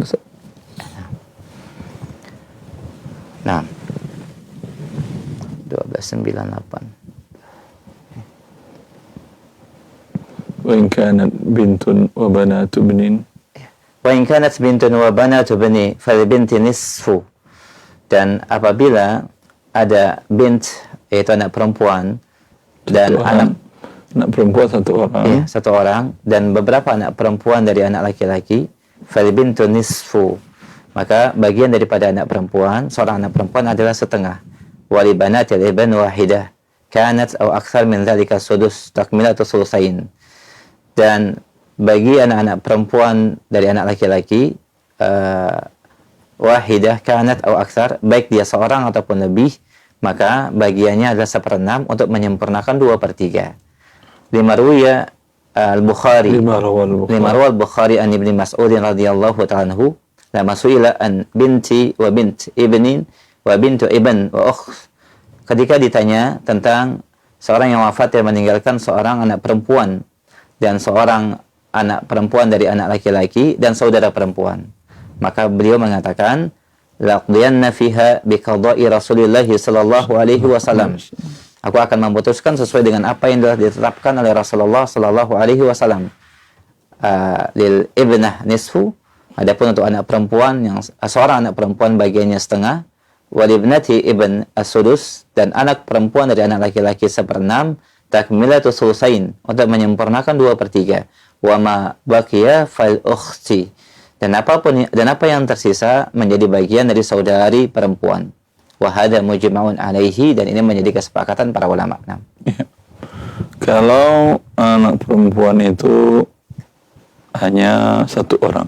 Nah, 1298. Wa in kanat bintun wa banatu bnin. Wa in kanat bintun wa banatu bni fal binti nisfu. Dan apabila ada bint, yaitu anak perempuan, dan anak perempuan satu orang. Ya, satu orang dan beberapa anak perempuan dari anak laki-laki, fal bintu nisfu. Maka bagian daripada anak perempuan, seorang anak perempuan adalah setengah. Wali banatil ibn wahidah kanat aw akthar min dzalika sudus takmilatu sulusain. Dan bagi anak-anak perempuan dari anak laki-laki, wahidah kanat aw akthar, baik dia seorang ataupun lebih, maka bagiannya adalah 1/6 untuk menyempurnakan 2/3. Lima ruwiya al-Bukhari, lima rawal Bukhari an Ibnu Mas'ud radhiyallahu ta'ala anhu, lama su'ila an binti wa bint ibnin wa bintu ibn wa ukht. Ketika ditanya tentang seorang yang wafat dan meninggalkan seorang anak perempuan dan seorang anak perempuan dari anak laki-laki dan saudara perempuan, maka beliau mengatakan, laqdiyanna fiha biqada'i Rasulillah sallallahu alaihi wasallam. Aku akan memutuskan sesuai dengan apa yang telah ditetapkan oleh Rasulullah sallallahu alaihi wasallam. Lil ibnah nisfu, adapun untuk anak perempuan yang seorang anak perempuan bagiannya setengah, wal ibnati ibn as-sudus, dan anak perempuan dari anak laki-laki 1/6, takmilatu sulusain, untuk menyempurnakan 2/3. Wa ma baqiya fal ukhti, dan apa yang tersisa menjadi bagian dari saudari perempuan. Wa hadza mujma'un alaihi, dan ini menjadi kesepakatan para ulama. Nah. Ya. Kalau anak perempuan itu hanya satu orang,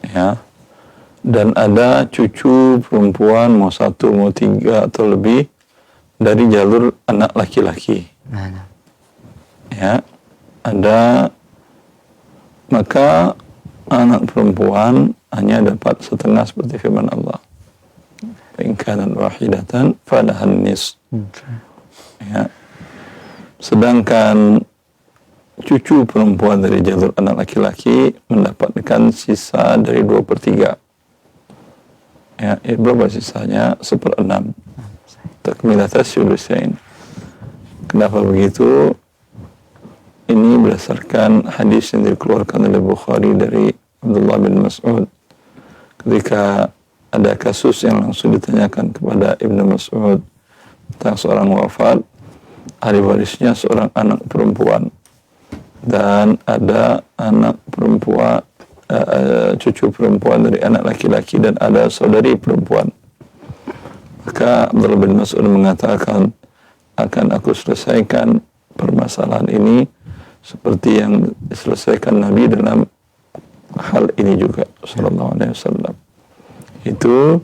ya, dan ada cucu perempuan mau 1, mau 3 atau lebih dari jalur anak laki-laki, ya, ada, maka anak perempuan hanya dapat setengah seperti firman Allah, in kanat wahidatan falahan nis. Ya. Sedangkan cucu perempuan dari jalur anak laki-laki mendapatkan sisa dari 2/3. Ya, berapa sisanya? 1/6. Takmilatas sulusain. Kenapa begitu? Ini berdasarkan hadis yang dikeluarkan oleh Bukhari dari Abdullah bin Mas'ud. Ketika ada kasus yang langsung ditanyakan kepada Ibnu Mas'ud tentang seorang wafat, ahli warisnya seorang anak perempuan, dan ada anak perempuan, cucu perempuan dari anak laki-laki, dan ada saudari perempuan. Maka Abdullah bin Mas'ud mengatakan, akan aku selesaikan permasalahan ini seperti yang diselesaikan Nabi dalam hal ini juga, sallallahu alaihi wasallam. Itu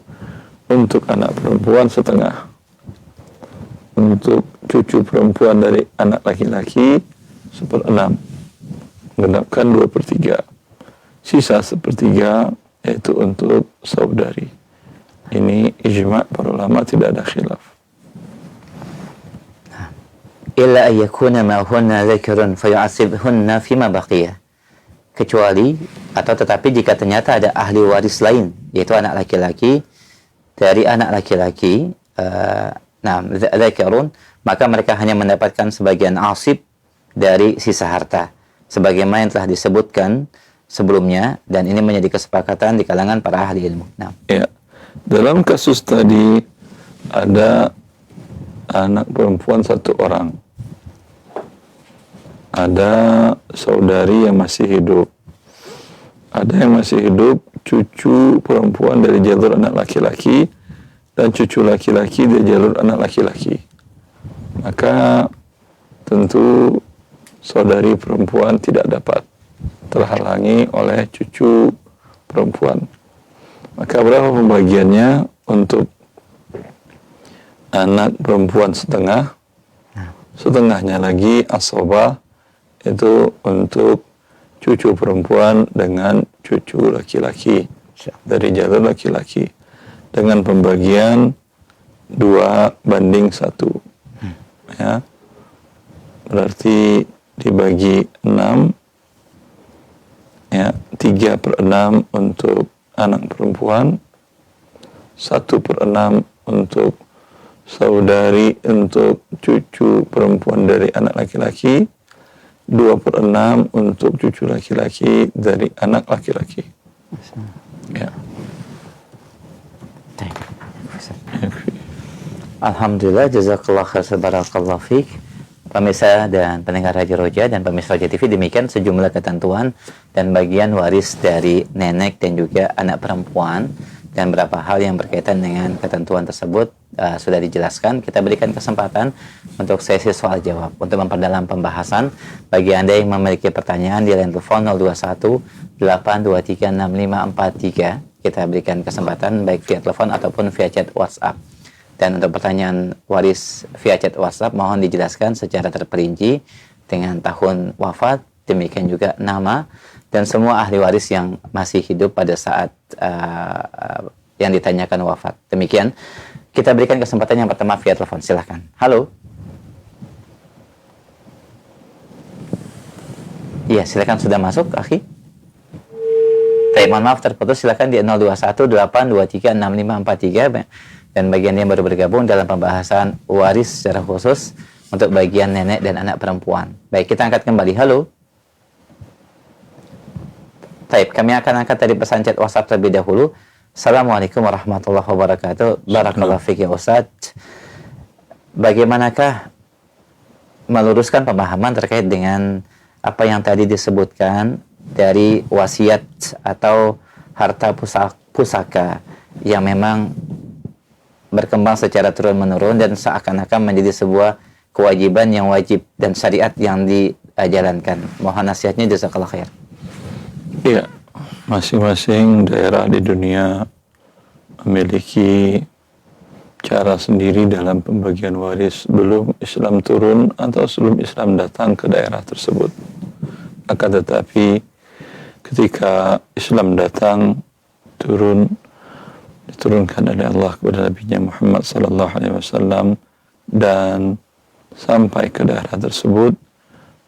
untuk anak perempuan setengah, untuk cucu perempuan dari anak laki-laki 1/6, menggenapkan 2/3. Sisa 1/3 yaitu untuk saudari. Ini ijma' para ulama, tidak ada khilaf. Illa ayyakuna ma'hunna dzakarun fayu'asibhunna fima baqiya. Kecuali atau tetapi jika ternyata ada ahli waris lain, yaitu anak laki-laki dari anak laki-laki, dzakarun, maka mereka hanya mendapatkan sebagian asib dari sisa harta, sebagaimana yang telah disebutkan sebelumnya, dan ini menjadi kesepakatan di kalangan para ahli ilmu. Nah. Ya, dalam kasus tadi ada anak perempuan 1 orang, ada saudari yang masih hidup, ada yang masih hidup cucu perempuan dari jalur anak laki-laki, dan cucu laki-laki dari jalur anak laki-laki. Maka tentu saudari perempuan tidak dapat, terhalangi oleh cucu perempuan. Maka berapa pembagiannya? Untuk anak perempuan setengah, setengahnya lagi asabah, itu untuk cucu perempuan dengan cucu laki-laki dari jalur laki-laki, dengan pembagian 2/1. Ya, berarti dibagi 6, ya, 3/6 untuk anak perempuan, 1/6 untuk saudari, untuk cucu perempuan dari anak laki-laki, 2/6 untuk cucu laki-laki dari anak laki-laki. Ya. Alhamdulillah, jazakallah khair, barakallahu fiik. Pemirsa dan pendengar Radio Roja dan pemirsa Roja TV, demikian sejumlah ketentuan dan bagian waris dari nenek dan juga anak perempuan, dan beberapa hal yang berkaitan dengan ketentuan tersebut sudah dijelaskan. Kita berikan kesempatan untuk sesi soal jawab. Untuk memperdalam pembahasan, bagi Anda yang memiliki pertanyaan di line telepon 021 823 6543, kita berikan kesempatan baik via telepon ataupun via chat WhatsApp. Dan untuk pertanyaan waris via chat WhatsApp, mohon dijelaskan secara terperinci dengan tahun wafat, demikian juga nama, dan semua ahli waris yang masih hidup pada saat yang ditanyakan wafat. Demikian, kita berikan kesempatan yang pertama via telepon. Silahkan. Halo. Iya, silakan, sudah masuk, akhi. Mohon maaf terputus, silakan di 021 823 6543. Dan bagian yang baru bergabung dalam pembahasan waris secara khusus untuk bagian nenek dan anak perempuan. Baik, kita angkat kembali. Halo. Baik, kami akan angkat dari pesan chat WhatsApp terlebih dahulu. Assalamualaikum warahmatullahi wabarakatuh. Barakallahu fiik ya Ustaz. Bagaimanakah meluruskan pemahaman terkait dengan apa yang tadi disebutkan dari wasiat atau harta pusaka yang memang berkembang secara turun-menurun dan seakan-akan menjadi sebuah kewajiban yang wajib dan syariat yang dijalankan. Mohon nasihatnya, jazakallah khair. Iya, masing-masing daerah di dunia memiliki cara sendiri dalam pembagian waris sebelum Islam turun atau sebelum Islam datang ke daerah tersebut. Akan tetapi ketika Islam datang, diturunkan oleh Allah kepada Nabi Muhammad sallallahu alaihi wasallam dan sampai ke daerah tersebut,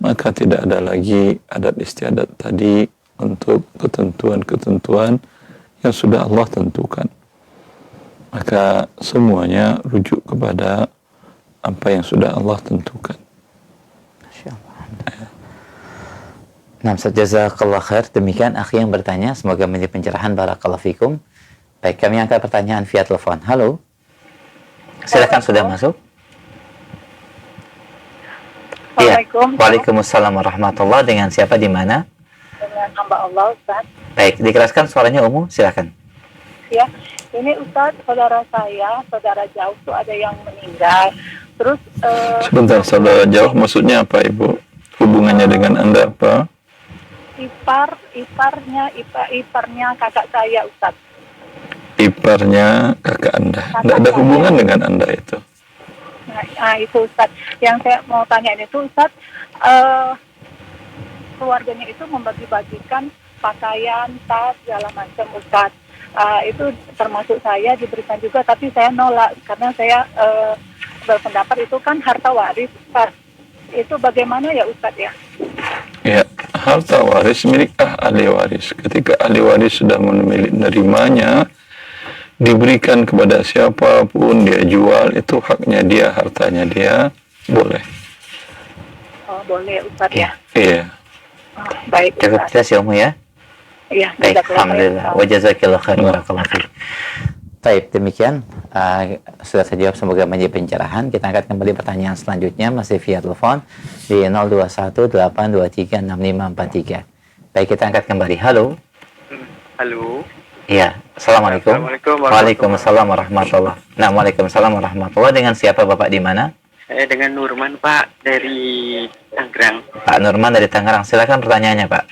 maka tidak ada lagi adat istiadat tadi untuk ketentuan-ketentuan yang sudah Allah tentukan. Maka semuanya rujuk kepada apa yang sudah Allah tentukan. Nah, jazakallah khair. Demikian akhi yang bertanya, semoga menjadi pencerahan. Barakallahu fikum. Baik, kami angkat pertanyaan via telepon. Halo. Silakan, sudah masuk. Iya. Waalaikumsalam warahmatullahi. Dengan siapa, di mana? Dengan hamba Allah, Ustaz. Baik, dikeraskan suaranya Umu, silakan. Ya, ini Ustaz, saudara jauh tuh ada yang meninggal. Terus Sebentar, saudara jauh maksudnya apa, Ibu? Hubungannya dengan Anda apa? Iparnya kakak saya, Ustaz. Iparnya kakak Anda. Tidak ada hubungan dengan Anda itu. Nah, itu Ustaz. Yang saya mau tanyain itu, Ustaz, keluarganya itu membagi-bagikan pakaian, tas, segala macam, Ustaz. Itu termasuk saya diberikan juga, tapi saya nolak karena saya berpendapat itu kan harta waris, Ustaz. Itu bagaimana ya, Ustaz ya? Ya, harta waris milik ahli waris. Ketika ahli waris sudah menerimanya, diberikan kepada siapapun, dia jual, itu haknya dia, hartanya dia, boleh. Oh, boleh, Ustaz ya? Iya. Oh, baik, Cukup Ustaz. jelas ya Umu ya? Iya, Baik, alhamdulillah. Wa jazakillahu khair. Barakallahu fiik. Baik, demikian sudah saya jawab, semoga menjadi pencerahan. Kita angkat kembali pertanyaan selanjutnya, masih via telepon di 021 823 6543. Baik, kita angkat kembali. Halo. Halo. Iya, Assalamualaikum. Waalaikumsalam warahmatullahi. Nah, Waalaikumsalam warahmatullahi. Dengan siapa Bapak, di mana? Saya dengan Nurman, Pak, dari Tangerang. Pak Nurman dari Tangerang. Silakan pertanyaannya, Pak.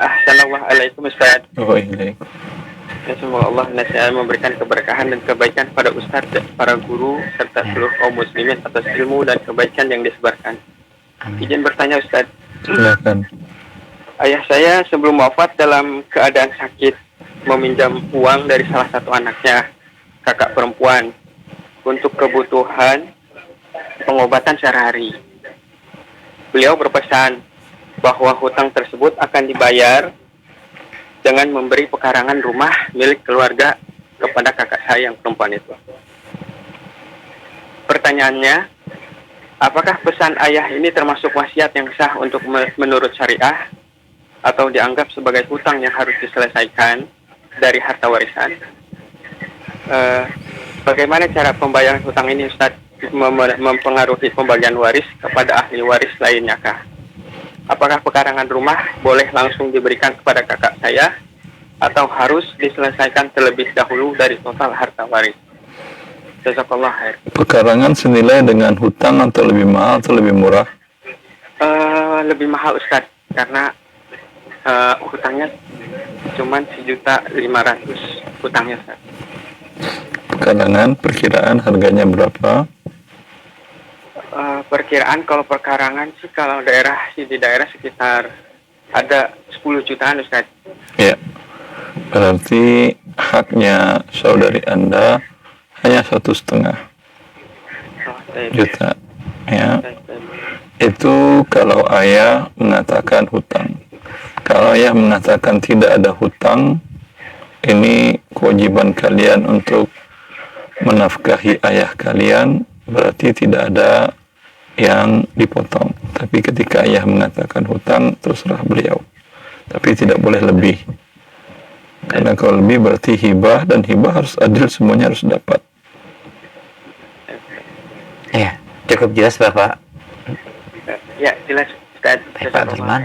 Assalamualaikum, Ustaz. Waalaikumsalam. Ya, semoga Allah senantiasa memberikan keberkahan dan kebaikan pada Ustaz, para guru, serta seluruh kaum muslimin atas ilmu dan kebaikan yang disebarkan. Izin bertanya, Ustaz. Silakan. Ayah saya sebelum wafat dalam keadaan sakit meminjam uang dari salah satu anaknya, kakak perempuan, untuk kebutuhan pengobatan sehari-hari. Beliau berpesan bahwa hutang tersebut akan dibayar dengan memberi pekarangan rumah milik keluarga kepada kakak saya yang perempuan itu. Pertanyaannya, apakah pesan ayah ini termasuk wasiat yang sah untuk menurut syariah atau dianggap sebagai hutang yang harus diselesaikan dari harta warisan? Bagaimana cara pembayaran hutang ini, Ustaz? mempengaruhi pembagian waris kepada ahli waris lainnya kah? Apakah pekarangan rumah boleh langsung diberikan kepada kakak saya atau harus diselesaikan terlebih dahulu dari total harta waris? Jazakallah khair. Pekarangan senilai dengan hutang atau lebih mahal atau lebih murah? Lebih mahal Ustaz, karena hutangnya cuma 1.500.000 hutangnya Ustaz. Pekarangan perkiraan harganya berapa? Perkiraan kalau pekarangan sih kalau di daerah sekitar ada 10 jutaan Ustaz. Ya, berarti haknya saudari Anda hanya 1,5 juta. Ya, itu kalau ayah mengatakan hutang. Kalau ayah mengatakan tidak ada hutang, ini kewajiban kalian untuk menafkahi ayah kalian, berarti tidak ada yang dipotong. Tapi ketika ayah mengatakan hutang, terserah beliau. Tapi tidak boleh lebih. Karena kalau lebih berarti hibah, dan hibah harus adil, semuanya harus dapat. Ya, cukup jelas Bapak. Ya, jelas Ustaz. Pak Abdurrahman.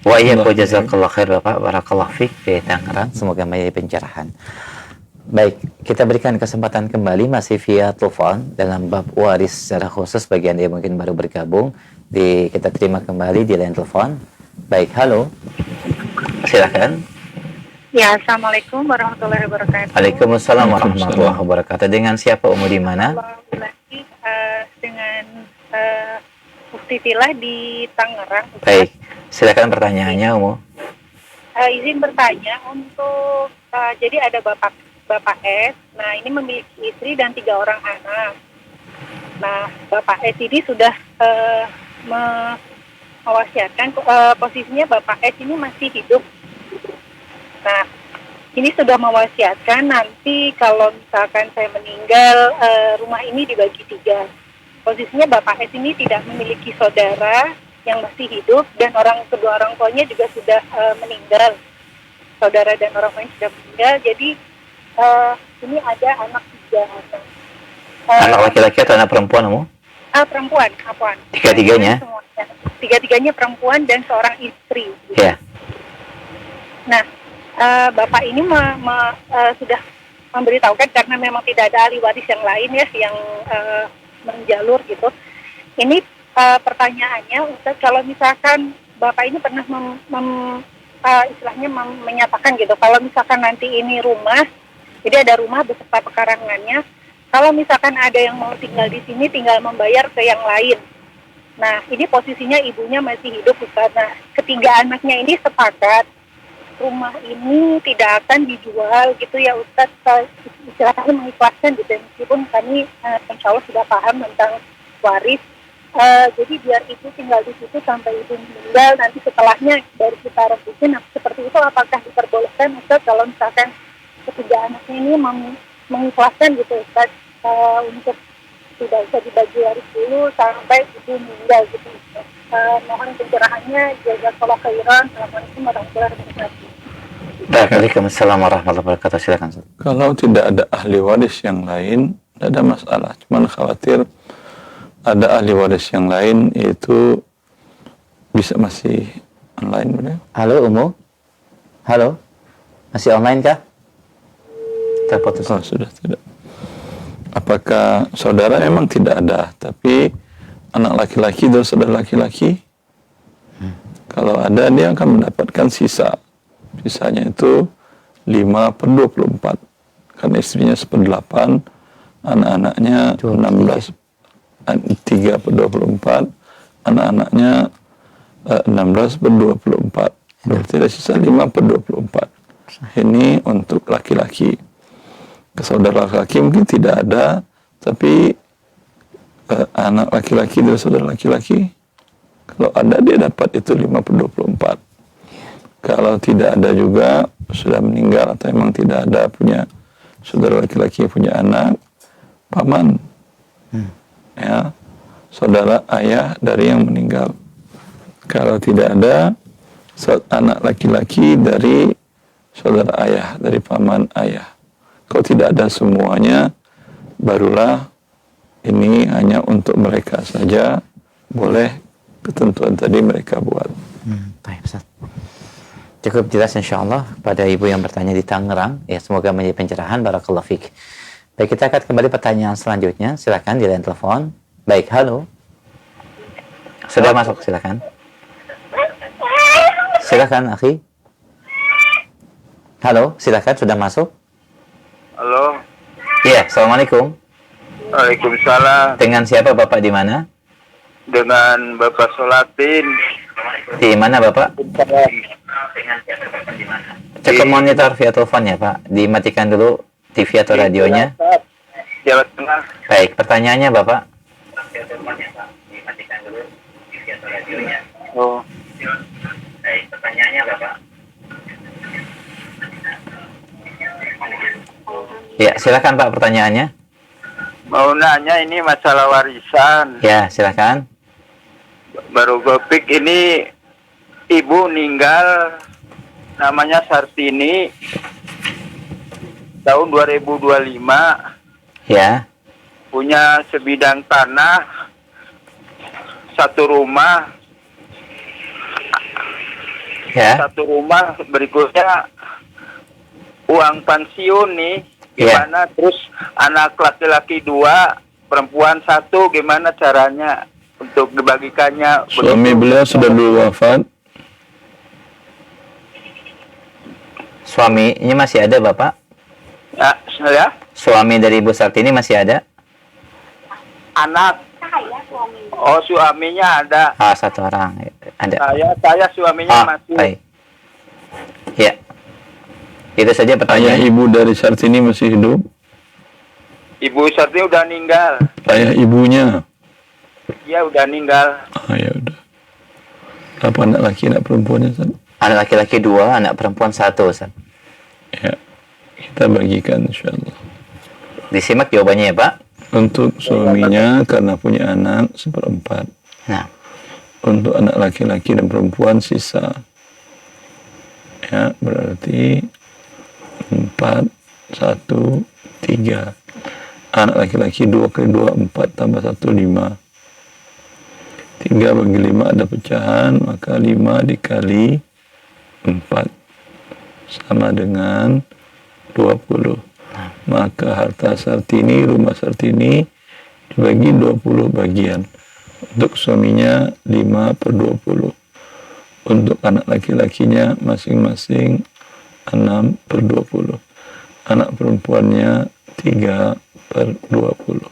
Wa iyyakum jazakallahu khair Bapak, barakallahu fiik di Tangerang, semoga menjadi pencerahan. Baik, kita berikan kesempatan kembali masih via telepon dalam bab waris secara khusus bagi Anda yang mungkin baru bergabung. Kita terima kembali di line telepon. Baik, halo. Silakan. Ya, assalamualaikum warahmatullahi wabarakatuh. Waalaikumsalam warahmatullahi wabarakatuh. Dengan siapa, umur di mana? Lagi dengan Mufti Tilah di Tangerang. Baik, silakan pertanyaannya, Umu. Izin bertanya untuk jadi ada Bapak S. Nah, ini memiliki istri dan 3 orang anak. Nah, Bapak S ini sudah mewasiatkan, posisinya Bapak S ini masih hidup. Nah, ini sudah mewasiatkan nanti kalau misalkan saya meninggal, rumah ini dibagi 3. Posisinya Bapak S ini tidak memiliki saudara yang masih hidup dan kedua orang tuanya juga sudah meninggal. Saudara dan orang tuanya sudah meninggal, jadi ini ada anak 3 anak. Anak laki-laki atau anak perempuan, Umu? Perempuan. Tiga-tiganya? Tiga-tiganya perempuan dan seorang istri. Gitu. Ya. Nah, Bapak ini sudah memberitahukan karena memang tidak ada ahli waris yang lain ya yang menjalur gitu. Ini pertanyaannya, Ustaz, kalau misalkan Bapak ini pernah istilahnya menyatakan gitu, kalau misalkan nanti ini rumah, jadi ada rumah beserta pekarangannya, kalau misalkan ada yang mau tinggal di sini, tinggal membayar ke yang lain. Nah, ini posisinya ibunya masih hidup, Ustaz. Nah, ketiga anaknya ini sepakat rumah ini tidak akan dijual gitu ya, Ustaz. Istilahnya mengikhlaskan gitu, meskipun kami insya Allah sudah paham tentang waris. Jadi biar ibu tinggal di situ sampai ibu meninggal, nanti setelahnya dari kita rebutin. Nah, seperti itu apakah diperbolehkan, Ustaz, kalau misalkan ketiga anaknya ini mengikhlaskan gitu, Ustaz, untuk tidak bisa dibagi waris dulu sampai ibu meninggal gitu, Ustaz. Mohon pencerahannya, jazakallahu khairan. Assalamualaikum warahmatullahi wabarakatuh. Waalaikumsalam warahmatullahi wabarakatuh. Silakan. Kalau tidak ada ahli waris yang lain, tidak ada masalah. Cuman khawatir ada ahli waris yang lain, yaitu masih online, benar? Halo, Umu. Halo. Masih online kah? Terputus. Oh, sudah tidak. Apakah saudara memang tidak ada, tapi anak laki-laki dan saudara laki-laki, kalau ada, dia akan mendapatkan sisanya itu 5/24, karena istrinya 1/8, anak-anaknya 16, 3/24, anak-anaknya 16/24, berarti ada sisa 5/24. Ini untuk laki-laki. Saudara laki-laki mungkin tidak ada, tapi anak laki-laki dari saudara laki-laki, kalau ada dia dapat itu 5/24. Kalau tidak ada juga, sudah meninggal atau memang tidak ada punya saudara laki-laki punya anak, paman, ya, saudara ayah dari yang meninggal. Kalau tidak ada, anak laki-laki dari saudara ayah, dari paman ayah. Kalau tidak ada semuanya, barulah ini hanya untuk mereka saja, boleh ketentuan tadi mereka buat. Baik, Ustaz. Cukup jelas insyaAllah pada ibu yang bertanya di Tangerang. Ya, semoga menjadi pencerahan. Barakallahu fiik. Baik, kita akan kembali pertanyaan selanjutnya. Silakan di line telepon. Baik, halo. Sudah masuk, silakan. Silakan, akhi. Halo, silakan, sudah masuk. Halo. Iya, assalamualaikum. Waalaikumsalam. Dengan siapa Bapak di mana? Dengan Bapak Solatin. Di mana Bapak? Cukup monitor via telepon ya Pak. Dimatikan dulu TV atau radionya. Jawa Tengah. Baik, pertanyaannya Bapak. Oh. Ya, silakan Pak pertanyaannya. Mau nanya ini masalah warisan. Ya, silakan. Baru gopik ini ibu meninggal, namanya Sartini, tahun 2025, Ya, punya sebidang tanah, satu rumah, ya, berikutnya uang pensiun nih, Ya. gimana? Terus anak laki-laki 2, perempuan 1, gimana caranya untuk dibagikannya? Suami beliau sudah dulu wafat. suaminya masih ada Bapak? Ya, saya Suami dari Ibu Sartini masih ada? anak. Oh, suaminya ada. Ah, satu orang. Ada. Saya suaminya masih. Baik. Ya. Itu saja Ayah pertanyaan. ibu dari Sartini masih hidup. Ibu Sartini udah meninggal. Ayah ibunya. Dia udah meninggal. Ya udah. Apa anak laki, anak perempuannya, Ustaz? Anak laki-laki 2, anak perempuan 1, Ustaz. Ya, kita bagikan insyaallah. Disimak jawabannya ya Pak. Untuk suaminya karena punya anak 1/4. Nah, Untuk anak laki-laki dan perempuan sisa. Ya, berarti 4, 1, 3. Anak laki-laki 2 kali 2, 4 tambah 1, 5. 3 bagi 5 ada pecahan, maka 5 dikali 4 sama dengan 20. Maka harta Sartini, rumah Sartini dibagi 20 bagian. Untuk suaminya 5/20. Untuk anak laki-lakinya masing-masing 6/20. Anak perempuannya 3/20.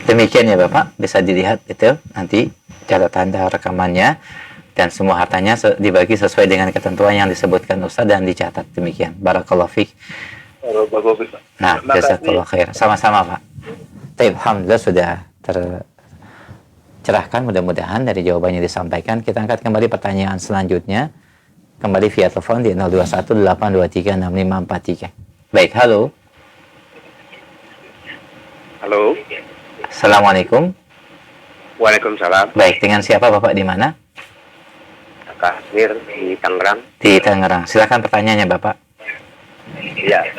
demikian ya Bapak. Bisa dilihat itu nanti catatan rekamannya. Dan semua hartanya dibagi sesuai dengan ketentuan yang disebutkan Ustaz dan dicatat. Demikian. Barakallahu fiik. Nah, jazakallah khair. Sama-sama Pak. Baik, alhamdulillah sudah tercerahkan mudah-mudahan dari jawaban yang disampaikan. Kita angkat kembali pertanyaan selanjutnya. Kembali via telepon di 0218236543. Baik, halo. Halo. Assalamualaikum. Waalaikumsalam. Baik, dengan siapa Bapak di mana? Kasir di Tangerang. Di Tangerang. Silakan pertanyaannya Bapak. Iya.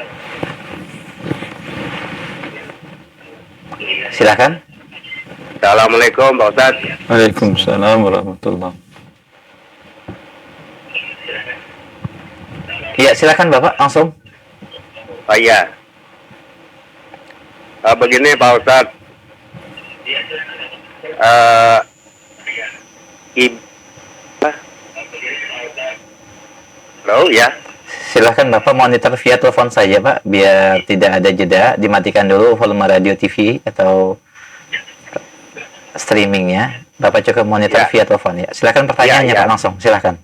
Silakan. Assalamualaikum Pak Ustadz. Waalaikumsalam warahmatullahi. Iya, silakan Bapak langsung. Oh iya. Begini Pak Ustadz. Halo ya. Silakan Bapak monitor via telepon saja Pak, biar tidak ada jeda. Dimatikan dulu volume radio TV atau streamingnya. Bapak cukup monitor Ya. via telepon ya. Silakan pertanyaannya Ya, ya. Pak langsung. Silakan.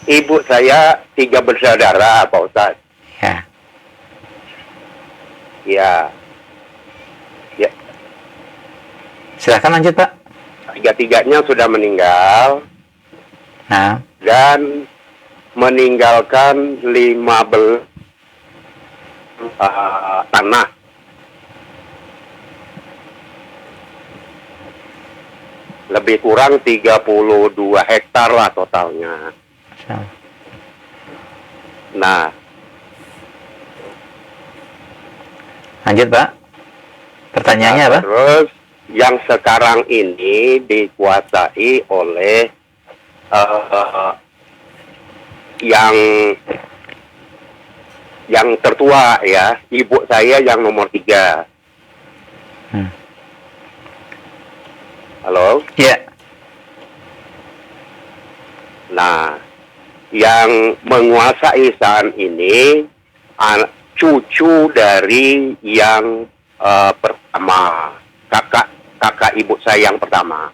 Ibu saya 3 bersaudara Pak Ustadz. Ya. Ya. Ya. Silakan lanjut Pak. 3-tiganya sudah meninggal Nah, dan meninggalkan 15 tanah. Lebih kurang 32 hektar lah totalnya. Nah, Lanjut Pak. Pertanyaannya apa? Terus yang sekarang ini dikuasai oleh yang tertua ya, ibu saya yang nomor 3. Halo? Iya. Nah, yang menguasai saat ini cucu dari yang pertama, kakak ibu saya yang pertama.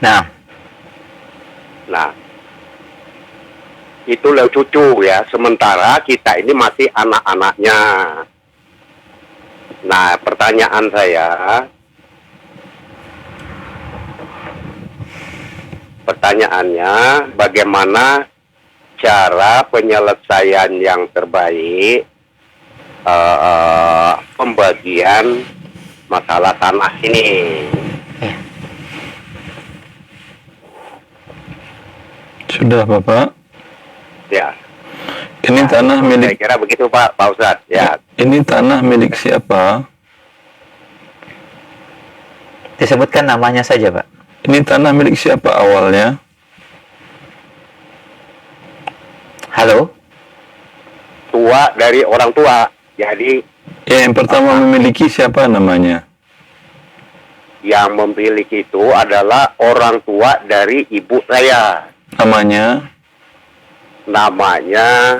Nah, itulah cucu ya. Sementara kita ini masih anak-anaknya. Nah, pertanyaan saya, pertanyaannya bagaimana cara penyelesaian yang terbaik pembagian masalah tanah ini? Sudah Bapak. Ya. Ini tanah Saya milik. kira begitu Pak Ustadz. Ya. Ini tanah milik siapa? disebutkan namanya saja Pak. Ini tanah milik siapa awalnya? Halo? Tua dari orang tua. Jadi Ya, yang pertama memiliki siapa namanya? yang memiliki itu adalah orang tua dari ibu saya. Namanya Namanya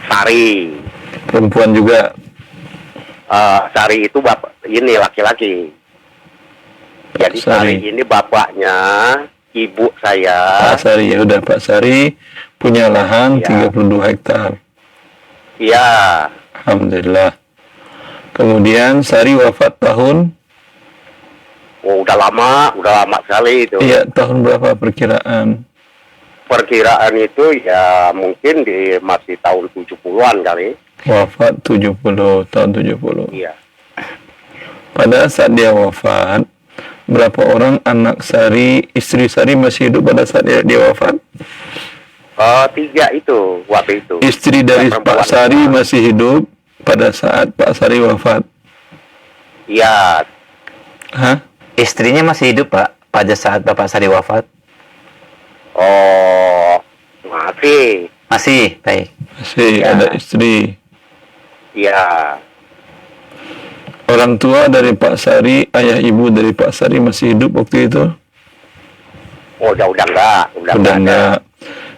Sari. perempuan juga. Sari itu bapak ini laki-laki. Jadi Sari ini bapaknya ibu saya. Pak Sari, ya udah Pak Sari punya lahan 32 hektar. Iya. Alhamdulillah. Kemudian Sari wafat tahun? Oh, udah lama sekali itu. Iya, tahun berapa perkiraan? Perkiraan itu ya mungkin masih tahun 70-an kali. Wafat 70, tahun 70. Iya. Pada saat dia wafat, berapa orang anak Sari, istri Sari masih hidup pada saat dia wafat? 3 itu waktu itu. Istri dari Pak Sari masih hidup pada saat Pak Sari wafat? Iya. Hah? Istrinya masih hidup Pak pada saat Bapak Sari wafat? Oh, masih. Masih, baik. Masih Ya. ada istri. Iya. Orang tua dari Pak Sari, ayah ibu dari Pak Sari masih hidup waktu itu? Oh, udah enggak. Udah enggak.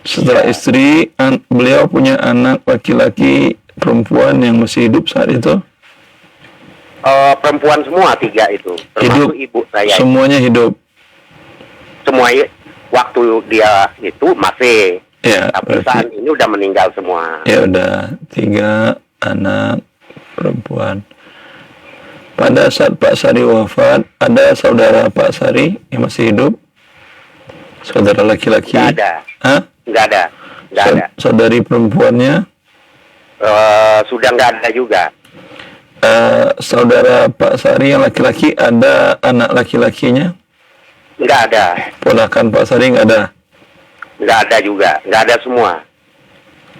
Setelah istri, beliau punya anak laki-laki, perempuan yang masih hidup saat itu? Perempuan semua 3 itu. Hidup. Termasuk ibu saya. Semuanya hidup. Semua waktu dia itu masih. Ya, Tapi saat ini udah meninggal semua. Ya udah, 3 anak perempuan. Pada saat Pak Sari wafat, ada saudara Pak Sari yang masih hidup? Saudara laki-laki? Nggak ada. Hah? Nggak ada. Nggak ada. Saudari perempuannya? Sudah nggak ada juga. Saudara Pak Sari yang laki-laki, ada anak laki-lakinya? Nggak ada. Ponakan Pak Sari nggak ada? Nggak ada juga. Nggak ada semua.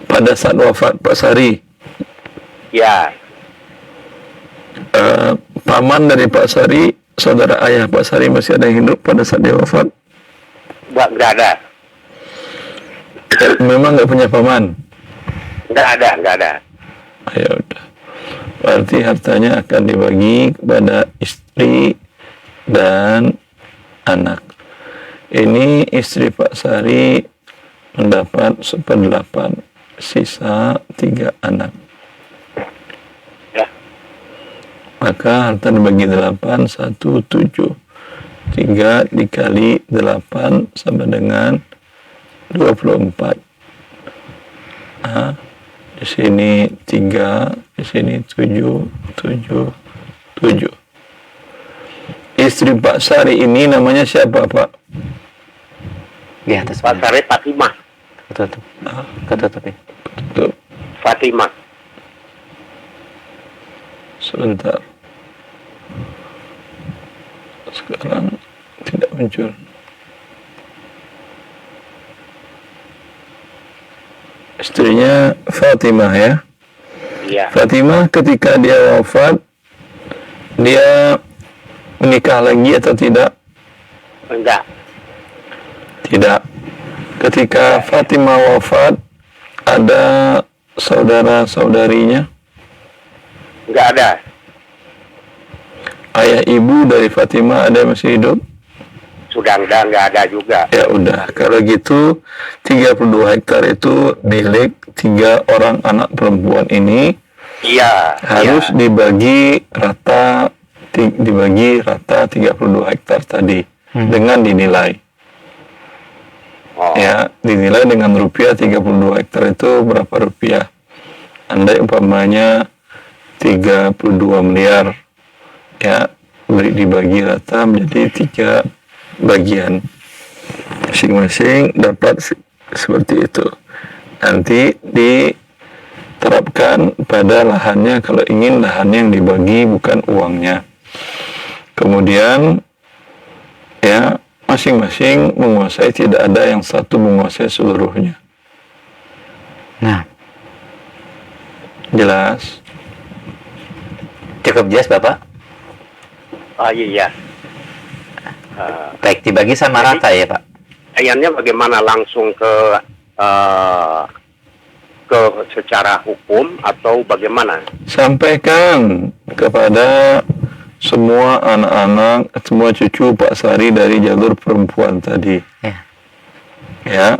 Pada saat wafat Pak Sari? Ya. Paman dari Pak Sari, saudara ayah Pak Sari masih ada yang hidup pada saat dia wafat? Nggak ada. Memang nggak punya paman? Nggak ada. Ya udah. Berarti hartanya akan dibagi kepada istri dan anak. Ini istri Pak Sari mendapat 1/8, sisa 3 anak. Ya. Maka harta dibagi 8, 1, 7. 3 dikali 8 sama dengan 24. Nah, di sini 3, di sini 7, 7, 7. Istri Pak Sari ini namanya siapa, Pak? Di atas Pak Sari Fatimah. Ketutup. Ketutup ya. Tuh, Fatimah. sebentar. Sekarang tidak muncul. Istrinya Fatimah ya. Iya. Fatimah ketika dia wafat, dia menikah lagi atau tidak? Enggak. Tidak. Ketika Fatimah wafat, ada saudara-saudarinya? Enggak ada. Ayah ibu dari Fatimah ada yang masih hidup? Sudah enggak ada juga. Ya udah, kalau gitu 32 hektar itu milik 3 orang anak perempuan ini. Iya. Harus dibagi rata 32 hektar tadi dengan dinilai. Oh. Ya, dinilai dengan rupiah 32 hektar itu berapa rupiah? Andai umpamanya 32 miliar, ya dibagi rata menjadi 3 bagian, masing-masing dapat seperti itu. Nanti diterapkan pada lahannya kalau ingin lahannya yang dibagi bukan uangnya. Kemudian ya masing-masing menguasai, tidak ada yang satu menguasai seluruhnya. Nah, Jelas? cukup jelas Bapak? Oh iya. Baik, dibagi sama Jadi- rata ya Pak? Ayatnya bagaimana, langsung ke secara hukum atau bagaimana? Sampaikan kepada semua anak-anak, semua cucu Pak Sari dari jalur perempuan tadi. Ya. Ya,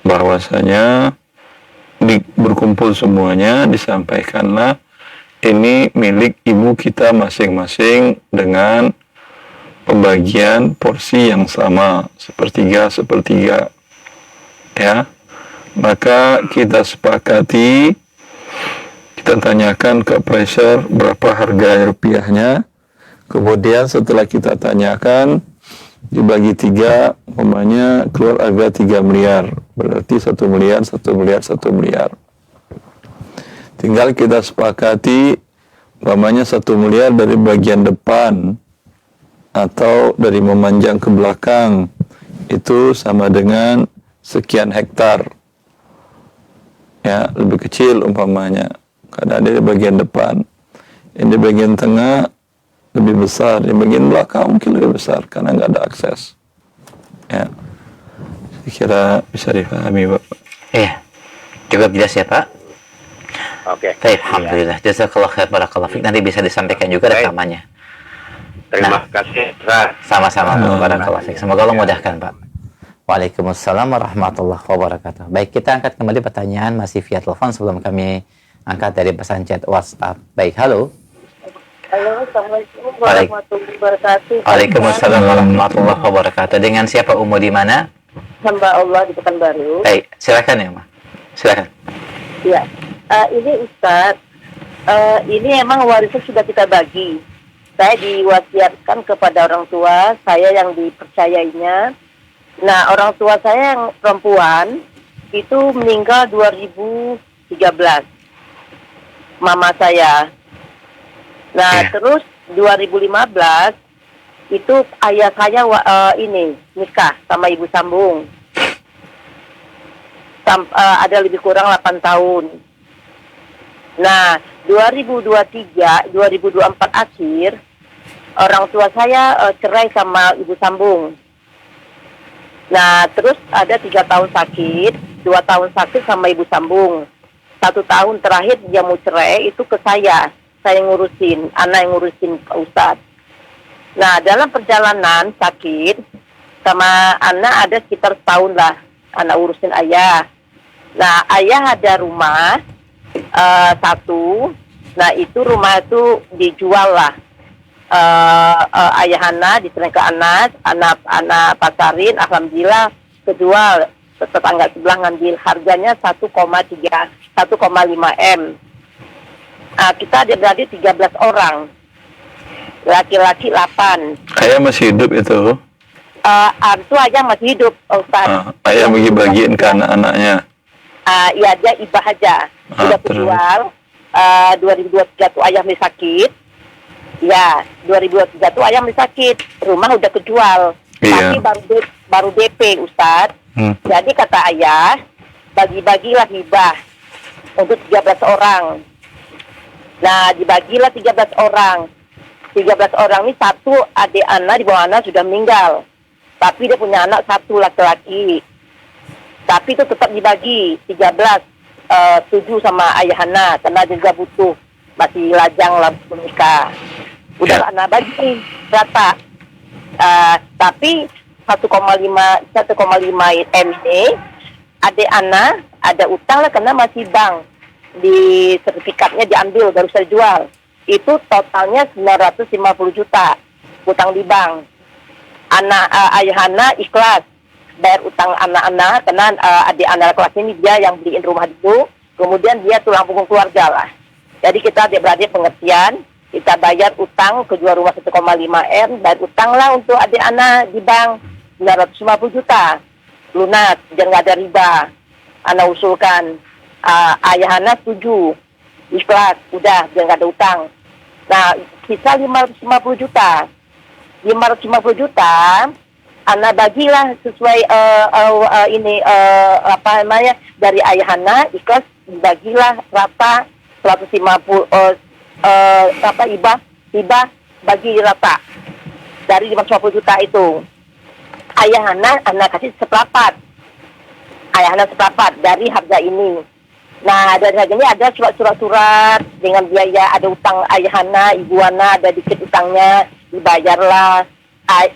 bahwasanya berkumpul semuanya, disampaikanlah ini milik ibu kita masing-masing dengan pembagian porsi yang sama, sepertiga, ya. Maka kita sepakati, kita tanyakan ke appraiser berapa harga rupiahnya. Kemudian setelah kita tanyakan, dibagi 3, umpamanya keluar harga 3 miliar, berarti 1 miliar, 1 miliar, 1 miliar. Tinggal kita sepakati, umpamanya 1 miliar dari bagian depan atau dari memanjang ke belakang, itu sama dengan sekian hektar. Ya, lebih kecil umpamanya, karena ada di bagian depan. Ini di bagian tengah lebih besar, di bagian belakang mungkin lebih besar karena nggak ada akses. Ya, saya kira bisa dipahami, Bapak. Iya, cukup jelas ya Pak? Oke. Baik, alhamdulillah. Jazakallah khair, barakallahu fiik. Nanti bisa disampaikan juga Baik. rekamannya. Terima kasih, Ustaz. Sama-sama, barakallahu fiik. Semoga Allah mudahkan, Pak. Waalaikumsalam warahmatullahi wabarakatuh. Baik, kita angkat kembali pertanyaan masih via telepon sebelum kami angkat dari pesan chat WhatsApp. Baik, halo. Halo, Assalamualaikum warahmatullahi wabarakatuh. Waalaikumsalam warahmatullahi wabarakatuh. Dengan siapa Umu di mana? Hamba Allah di Pekanbaru. Baik, silakan ya, Ma. Silakan. Ya, ini Ustadz, ini emang warisan sudah kita bagi. Saya diwasiatkan kepada orang tua saya yang dipercayainya. Nah, orang tua saya yang perempuan itu meninggal 2013. Mama saya. Nah, Iya. terus 2015 itu ayah saya ini nikah sama ibu sambung. Ada lebih kurang 8 tahun. Nah, 2024 akhir, orang tua saya cerai sama ibu sambung. Nah, terus ada 3 tahun sakit, 2 tahun sakit sama ibu sambung. 1 tahun terakhir dia mau cerai, itu ke saya ngurusin, anak yang ngurusin Pak Ustadz. Nah, dalam perjalanan sakit, sama anak ada sekitar setahun lah, anak urusin ayah. Nah, ayah ada rumah, 1, nah itu rumah itu dijual lah. Ayah anak diserahkan ke anak pasarin, alhamdulillah kejual. Tetangga sebelah ngambil, harganya 1,5 M. Kita ada berarti 13 orang, laki-laki 8. Ayah masih hidup itu? Itu ayah masih hidup, Ustaz. Ayah bagi-bagiin ke anak-anaknya? Ya, dia ibah aja. Sudah kejual. 2023 tuh ayah mulai sakit. Ya, 2023 tuh ayah mulai sakit. Rumah udah kejual. Iya. Tapi baru DP, Ustaz. Jadi kata ayah, bagi-bagilah hibah untuk 13 orang. Nah, dibagilah 13 orang. 13 orang ini satu adik anak di bawah anak sudah meninggal. Tapi dia punya anak satu laki-laki. Tapi itu tetap dibagi 13, 7 sama ayah anak karena dia juga butuh, masih lajang lah menikah. Udah anak bagi rata. Tapi 1,5 M ini adik anak ada utang lah karena masih bank. Di sertifikatnya diambil baru saya jual. Itu totalnya 950 juta utang di bank. Ayah anak ikhlas bayar utang anak-anak karena adik anak kelas ini dia yang beliin rumah dulu, kemudian dia tulang punggung keluarga lah. Jadi kita adik-beradik pengertian, kita bayar utang ke jual rumah 1,5 M, bayar utang lah untuk adik anak di bank 950 juta lunas, jangan nggak ada riba. Anak usulkan, ayah anak setuju, ikhlas, udah jangan nggak ada utang. Nah, sisa 550 juta. 550 juta anak bagilah sesuai apa namanya dari ayah anak ikhlas dibagilah rata 150 hibah bagi rata dari 550 juta itu. Ayah anak kasih seperempat. Ayah anak seperempat dari harga ini. Nah, dari harga ini ada surat-surat dengan biaya, ada utang ayah anak, ibu anak, ada dikit utangnya, dibayarlah.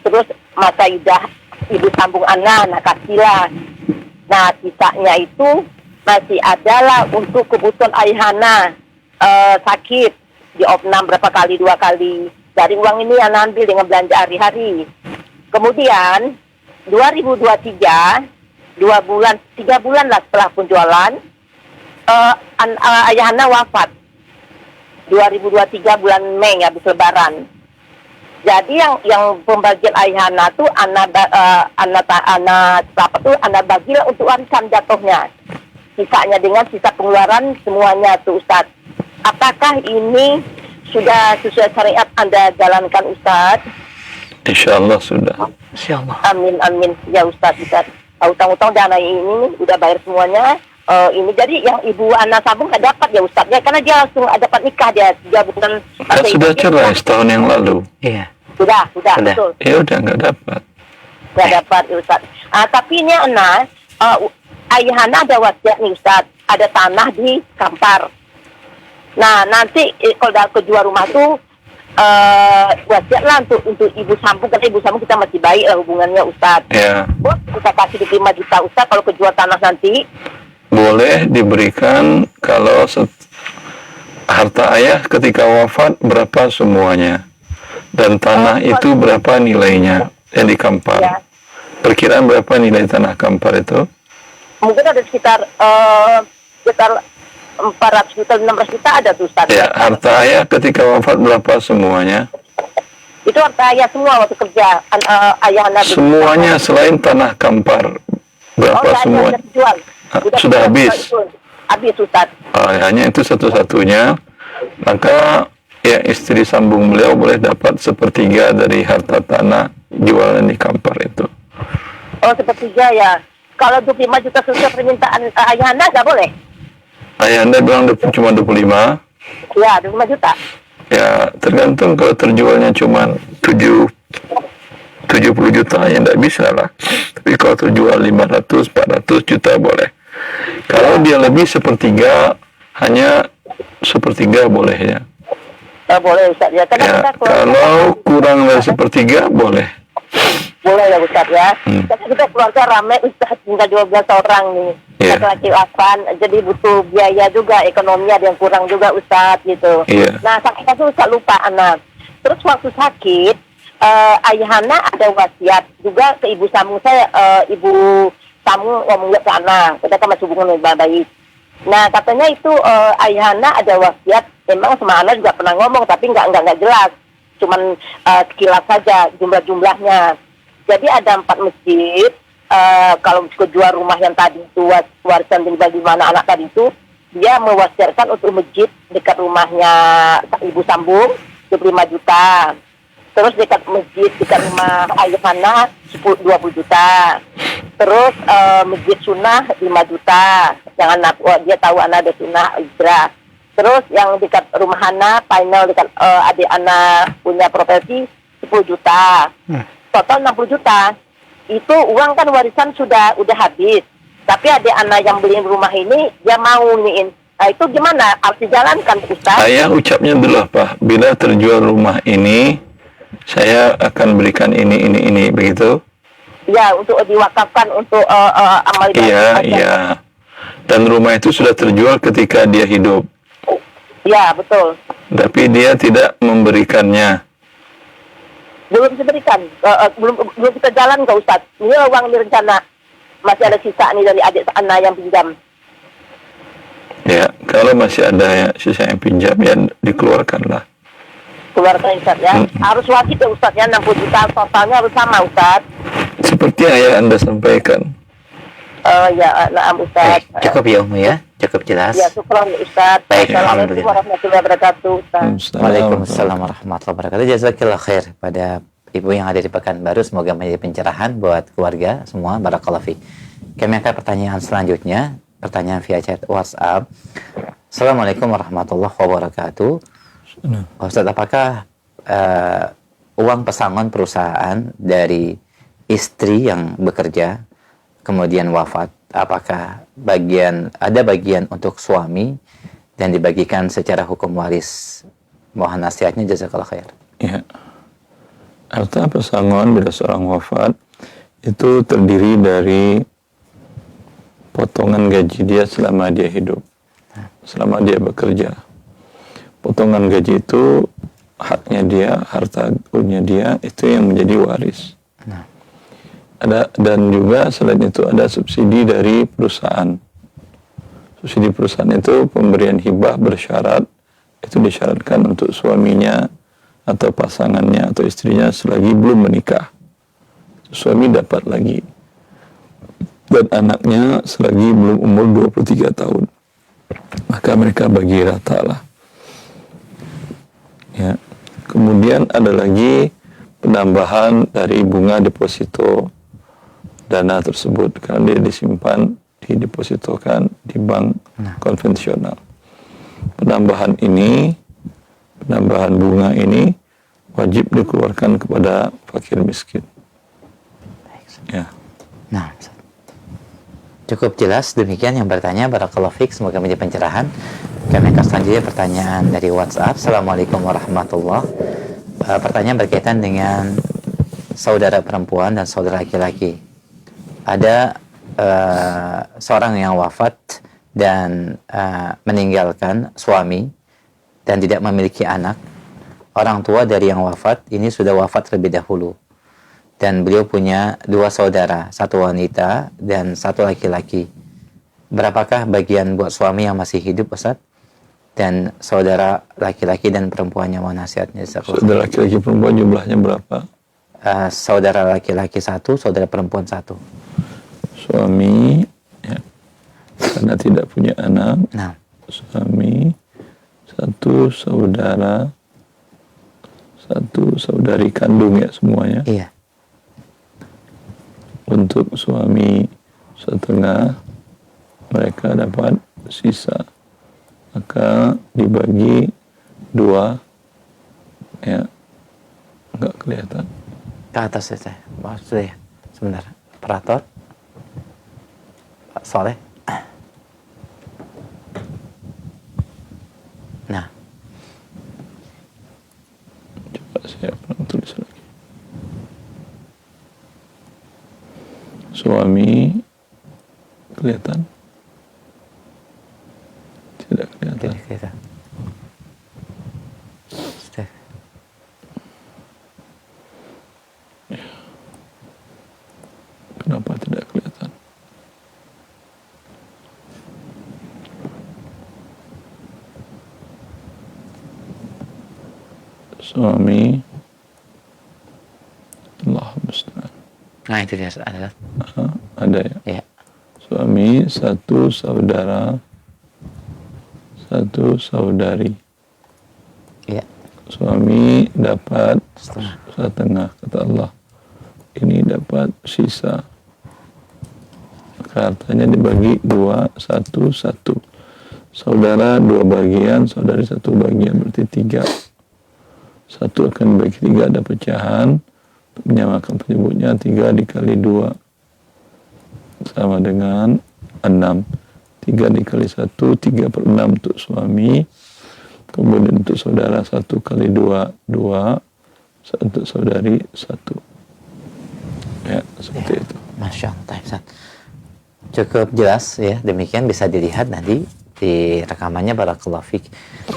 Terus masa idah ibu sambung anak kasihlah. Nah, sisanya itu masih adalah untuk kebutuhan ayah anak sakit, di opnam berapa kali, 2 kali. Dari uang ini anak ambil dengan belanja hari-hari. Kemudian 2023, 3 bulan lah setelah penjualan, ayah anak wafat. 2023 bulan Mei habis lebaran. Jadi yang pembagian ayah anak tuh anak bagilah untuk warisan jatuhnya. Sisanya dengan sisa pengeluaran semuanya tuh Ustaz. Apakah ini sudah sesuai syariat Anda jalankan Ustaz? Insyaallah sudah. Insyaallah. Amin. Ya Ustaz. Utang-utang dana ini udah bayar semuanya. Ini jadi yang ibu anak sambung nggak dapat ya Ustaz ya, karena dia langsung dapat nikah dia 3 bulan. Kan sudah cerai setahun yang lalu. Iya. Sudah, betul. Ya udah nggak dapat. Nggak dapat ya Ustaz. Tapi ini anak, ayah anak ada wasiat nih Ustaz, ada tanah di Kampar. Nah nanti kalau dah kejual rumah tuh wasiat lah untuk ibu sambung, karena ibu sambung kita masih baik lah hubungannya Ustaz. Ya. Kita kasih 5 juta Ustaz kalau kejual tanah nanti. Boleh diberikan kalau harta ayah ketika wafat berapa semuanya, dan tanah itu berapa nilainya yang di Kampar. Ya. Perkiraan berapa nilai tanah Kampar itu? Mungkin ada sekitar 400 juta, 600 juta ada tuh Ustaz. Ya, harta ayah ketika wafat berapa semuanya? Itu harta ayah semua waktu kerja, ayah anak. Semuanya selain tanah Kampar berapa semuanya? Sudah habis. Habis Ustaz. Hanya itu satu-satunya. Maka ya istri sambung beliau boleh dapat 1/3 dari harta tanah jualan di Kampar itu. Oh, 1/3 ya. Kalau 25 juta sesuai permintaan ayah anda nggak boleh? Ayah anda bilang cuma 25. Ya, 25 juta. Ya, tergantung kalau terjualnya cuma 70 juta ya nggak bisa lah. Tapi kalau terjual 500, 400 juta boleh. Kalau dia lebih 1/3, hanya 1/3 boleh ya. Boleh Ustaz ya. Ya, kalau kurang dari 1/3 boleh. Boleh ya Ustaz ya. Tapi kita keluarga ramai Ustaz, tinggal 12 orang nih. Yeah. Laki-laki 8, jadi butuh biaya juga, ekonomi ada yang kurang juga Ustaz gitu. Yeah. Nah, sakit itu Ustaz lupa anak. Terus waktu sakit, ayah anak ada wasiat juga ke ibu sambung saya, ibu sambung ngomong ke anak, kita kan masih hubungan dengan baik. Nah, katanya itu ayah anak ada wasiat, memang sama anak juga pernah ngomong, tapi nggak jelas. Cuman sekilas saja jumlahnya. Jadi ada 4 masjid. Kalau kejual rumah yang tadi itu warisan dibagi mana anak tadi itu, dia mewasiatkan untuk masjid dekat rumahnya ibu sambung 25 juta. Terus dekat masjid dekat rumah ayah anak 20 juta. Terus masjid sunnah 5 juta. Yang anak dia tahu anak ada sunnah hijrah. Terus yang dekat rumah Hana, final dekat adik Ana punya properti 10 juta. Total 60 juta. Itu uang kan warisan udah habis. Tapi adik Ana yang beli rumah ini dia mau nyiin. Nah, itu gimana? Harus dijalankan, Ustaz? Saya ucapnya dulu apa? Bila terjual rumah ini, saya akan berikan ini, begitu? Ya, untuk diwakafkan untuk amal Iya, ibadah. iya. Dan rumah itu sudah terjual ketika dia hidup. Ya, betul. Tapi dia tidak memberikannya. Belum diberikan. Belum kita jalan ke Ustaz. Ini uang ini rencana. Masih ada sisa nih dari adik Ana yang pinjam. Ya, kalau masih ada sisa yang pinjam, ya dikeluarkanlah. Keluarkan Ustaz ya. Harus wajib ya Ustaz ya, 60 juta totalnya harus sama Ustaz. Seperti yang Anda sampaikan. Ya, Ustaz. Cukup ya Umi ya, cukup jelas. Ya, syukran Ustaz. Baik, Assalamualaikum alhamdulillah. warahmatullahi wabarakatuh Ustaz. Waalaikumsalam warahmatullahi wabarakatuh. Jazakallah khair pada ibu yang ada di Pekanbaru. Semoga menjadi pencerahan buat keluarga semua. Barakallahu fiik. Kami akan pertanyaan selanjutnya. Pertanyaan via chat WhatsApp. Assalamualaikum warahmatullahi wabarakatuh. Ustaz, apakah uang pesangon perusahaan dari istri yang bekerja kemudian wafat, apakah ada bagian untuk suami dan dibagikan secara hukum waris? Mohon nasihatnya, jazakallah khair. Ya. Harta pesangon bila seorang wafat itu terdiri dari potongan gaji dia selama dia hidup, selama dia bekerja. Potongan gaji itu haknya dia, harta punya dia, itu yang menjadi waris. Dan juga selain itu ada subsidi dari perusahaan. Subsidi perusahaan itu pemberian hibah bersyarat, itu disyaratkan untuk suaminya atau pasangannya atau istrinya selagi belum menikah. Suami dapat lagi. Dan anaknya selagi belum umur 23 tahun. Maka mereka bagi rata lah. Ya. Kemudian ada lagi penambahan dari bunga deposito dana tersebut, karena dia disimpan, didepositokan di bank konvensional. Penambahan bunga ini wajib dikeluarkan kepada fakir miskin. Ya. Nah, cukup jelas. Demikian yang bertanya. Barakallahu fiik. Semoga menjadi pencerahan. Kami akan selanjutnya pertanyaan dari WhatsApp. Assalamualaikum warahmatullahi wabarakatuh. Pertanyaan berkaitan dengan saudara perempuan dan saudara laki-laki. Ada seorang yang wafat dan meninggalkan suami dan tidak memiliki anak. Orang tua dari yang wafat ini sudah wafat terlebih dahulu. Dan beliau punya 2 saudara, 1 wanita dan 1 laki-laki. Berapakah bagian buat suami yang masih hidup, Ustaz? Dan saudara laki-laki dan perempuannya, mau nasihatnya? Saudara laki-laki perempuan jumlahnya berapa? Saudara laki-laki 1, saudara perempuan 1. Suami, ya, karena tidak punya anak. Nah. Suami, 1 saudara, 1 saudari kandung, ya semuanya. Iya. Untuk suami 1/2, mereka dapat sisa. Maka dibagi 2, ya, enggak kelihatan. Ke atas ya, maksudnya. Sebentar, operator. Pak Soleh. Nah. Coba saya tulis lagi. Suami kelihatan? Tidak kelihatan. Tidak kelihatan. Kenapa tidak kelihatan? Suami, Allah musta'an. Nah, itu dia ada. Ada ya? Iya. Suami, 1 saudara, 1 saudari. Iya. Suami dapat setengah, kata Allah. Ini dapat sisa. Maka hartanya dibagi 2, 1, 1. Saudara 2 bagian, saudari 1 bagian, berarti 3. 1 akan dibagi 3, ada pecahan. Untuk menyamakan penyebutnya 3 dikali 2 sama dengan 6. 3 dikali 1, 3/6 untuk suami. Kemudian untuk saudara 1 kali 2, 2. Untuk saudari 1. Ya, seperti itu. Masya Allah, Ustaz. Cukup jelas ya, demikian bisa dilihat nanti di rekamannya. Barakallahu fiik.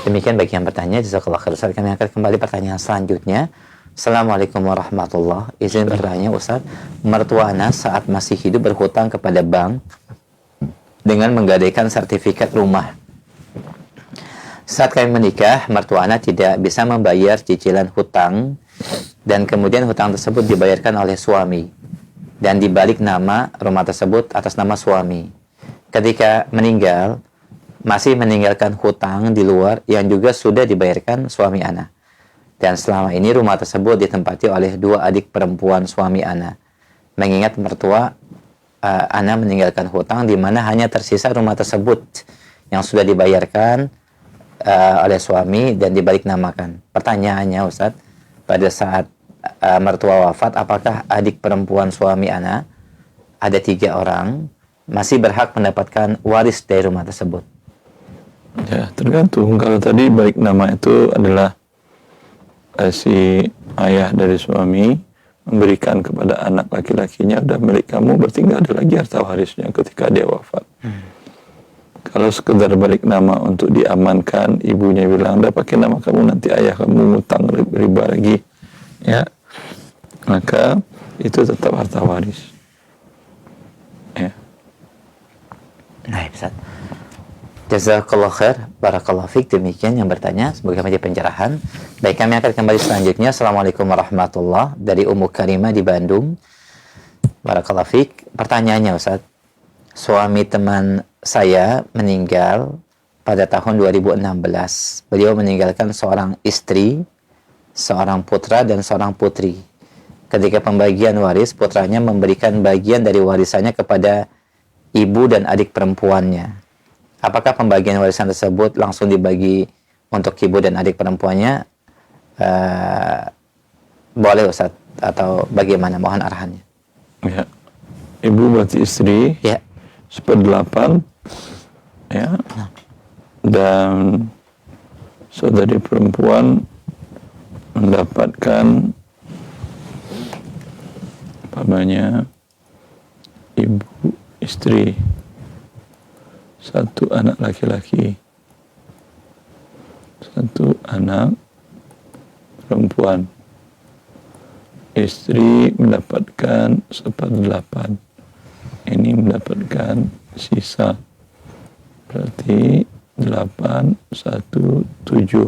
Demikian bagi yang bertanya, jazakallahu khair Ustaz. Kami akan kembali pertanyaan selanjutnya. Assalamualaikum warahmatullahi. Izin bertanya Ustaz, mertua ana saat masih hidup berhutang kepada bank dengan menggadaikan sertifikat rumah. Saat kami menikah, mertua ana tidak bisa membayar cicilan hutang dan kemudian hutang tersebut dibayarkan oleh suami dan dibalik nama rumah tersebut atas nama suami. Ketika meninggal, masih meninggalkan hutang di luar yang juga sudah dibayarkan suami ana. Dan selama ini rumah tersebut ditempati oleh 2 adik perempuan suami ana. Mengingat mertua ana meninggalkan hutang di mana hanya tersisa rumah tersebut yang sudah dibayarkan oleh suami dan dibalik namakan. Pertanyaannya Ustaz, pada saat mertua wafat, apakah adik perempuan suami ana, ada 3 orang, masih berhak mendapatkan waris dari rumah tersebut? Ya, tergantung. Kalau tadi balik nama itu adalah si ayah dari suami memberikan kepada anak laki-lakinya, udah milik kamu, berarti nggak ada lagi harta warisnya ketika dia wafat. Kalau sekedar balik nama untuk diamankan, ibunya bilang, udah pakai nama kamu, nanti ayah kamu ngutang riba lagi, ya, maka itu tetap harta waris. Ya. Nah, Ustaz. Jazakallah khair, barakallahu fiik. Demikian yang bertanya, semoga menjadi pencerahan. Baik, kami akan kembali selanjutnya. Assalamualaikum warahmatullahi, dari Ummu Karimah di Bandung. Barakallahu fiik. Pertanyaannya Ustaz, suami teman saya meninggal pada tahun 2016. Beliau meninggalkan seorang istri, seorang putra dan seorang putri. Ketika pembagian waris, putranya memberikan bagian dari warisannya kepada ibu dan adik perempuannya. Apakah pembagian warisan tersebut langsung dibagi untuk ibu dan adik perempuannya? Boleh Ustaz, atau bagaimana? Mohon arahannya. Ya. Ibu berarti istri. Ya. 1/8. Ya. Dan saudari perempuan mendapatkan ibu istri 1 anak laki-laki, 1 anak perempuan. Istri mendapatkan 1/8. Ini mendapatkan sisa, berarti 8, 1, 7.